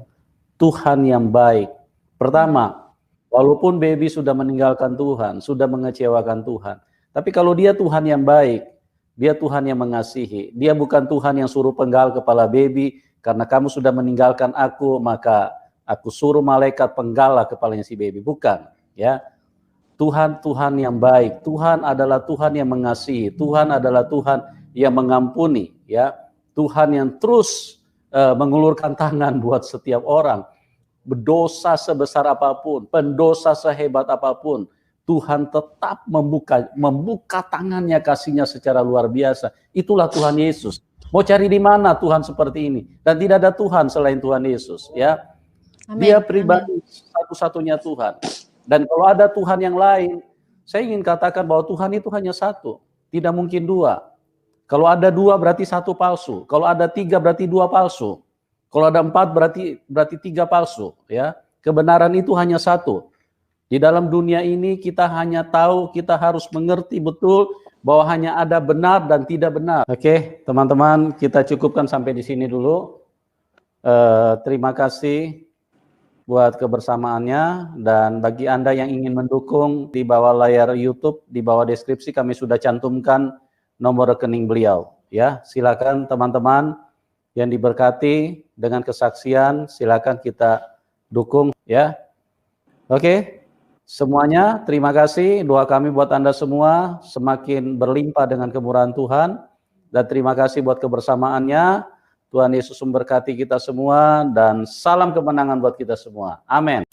Tuhan yang baik. Pertama, walaupun Baby sudah meninggalkan Tuhan, sudah mengecewakan Tuhan, tapi kalau dia Tuhan yang baik, dia Tuhan yang mengasihi. Dia bukan Tuhan yang suruh penggal kepala Baby, karena kamu sudah meninggalkan aku, maka aku suruh malaikat penggal kepalanya si Baby. Bukan, ya. Tuhan yang baik. Tuhan adalah Tuhan yang mengasihi. Tuhan adalah Tuhan yang mengampuni, ya. Tuhan yang terus mengulurkan tangan buat setiap orang. Berdosa sebesar apapun, pendosa sehebat apapun, Tuhan tetap membuka tangannya, kasihnya secara luar biasa. Itulah Tuhan Yesus. Mau cari di mana Tuhan seperti ini? Dan tidak ada Tuhan selain Tuhan Yesus, ya. Amen. Dia pribadi satu-satunya Tuhan. Dan kalau ada Tuhan yang lain, saya ingin katakan bahwa Tuhan itu hanya satu, tidak mungkin dua. Kalau ada dua berarti satu palsu. Kalau ada tiga berarti dua palsu. Kalau ada empat berarti tiga palsu. Ya, kebenaran itu hanya satu. Di dalam dunia ini kita hanya tahu, kita harus mengerti betul bahwa hanya ada benar dan tidak benar. Oke, teman-teman, kita cukupkan sampai di sini dulu. Terima kasih buat kebersamaannya, dan bagi Anda yang ingin mendukung, di bawah layar YouTube, di bawah deskripsi kami sudah cantumkan nomor rekening beliau. Ya, silakan teman-teman yang diberkati dengan kesaksian, silakan kita dukung, ya. Oke, semuanya terima kasih. Doa kami buat Anda semua semakin berlimpah dengan kemurahan Tuhan, dan terima kasih buat kebersamaannya. Tuhan Yesus memberkati kita semua, dan salam kemenangan buat kita semua. Amin.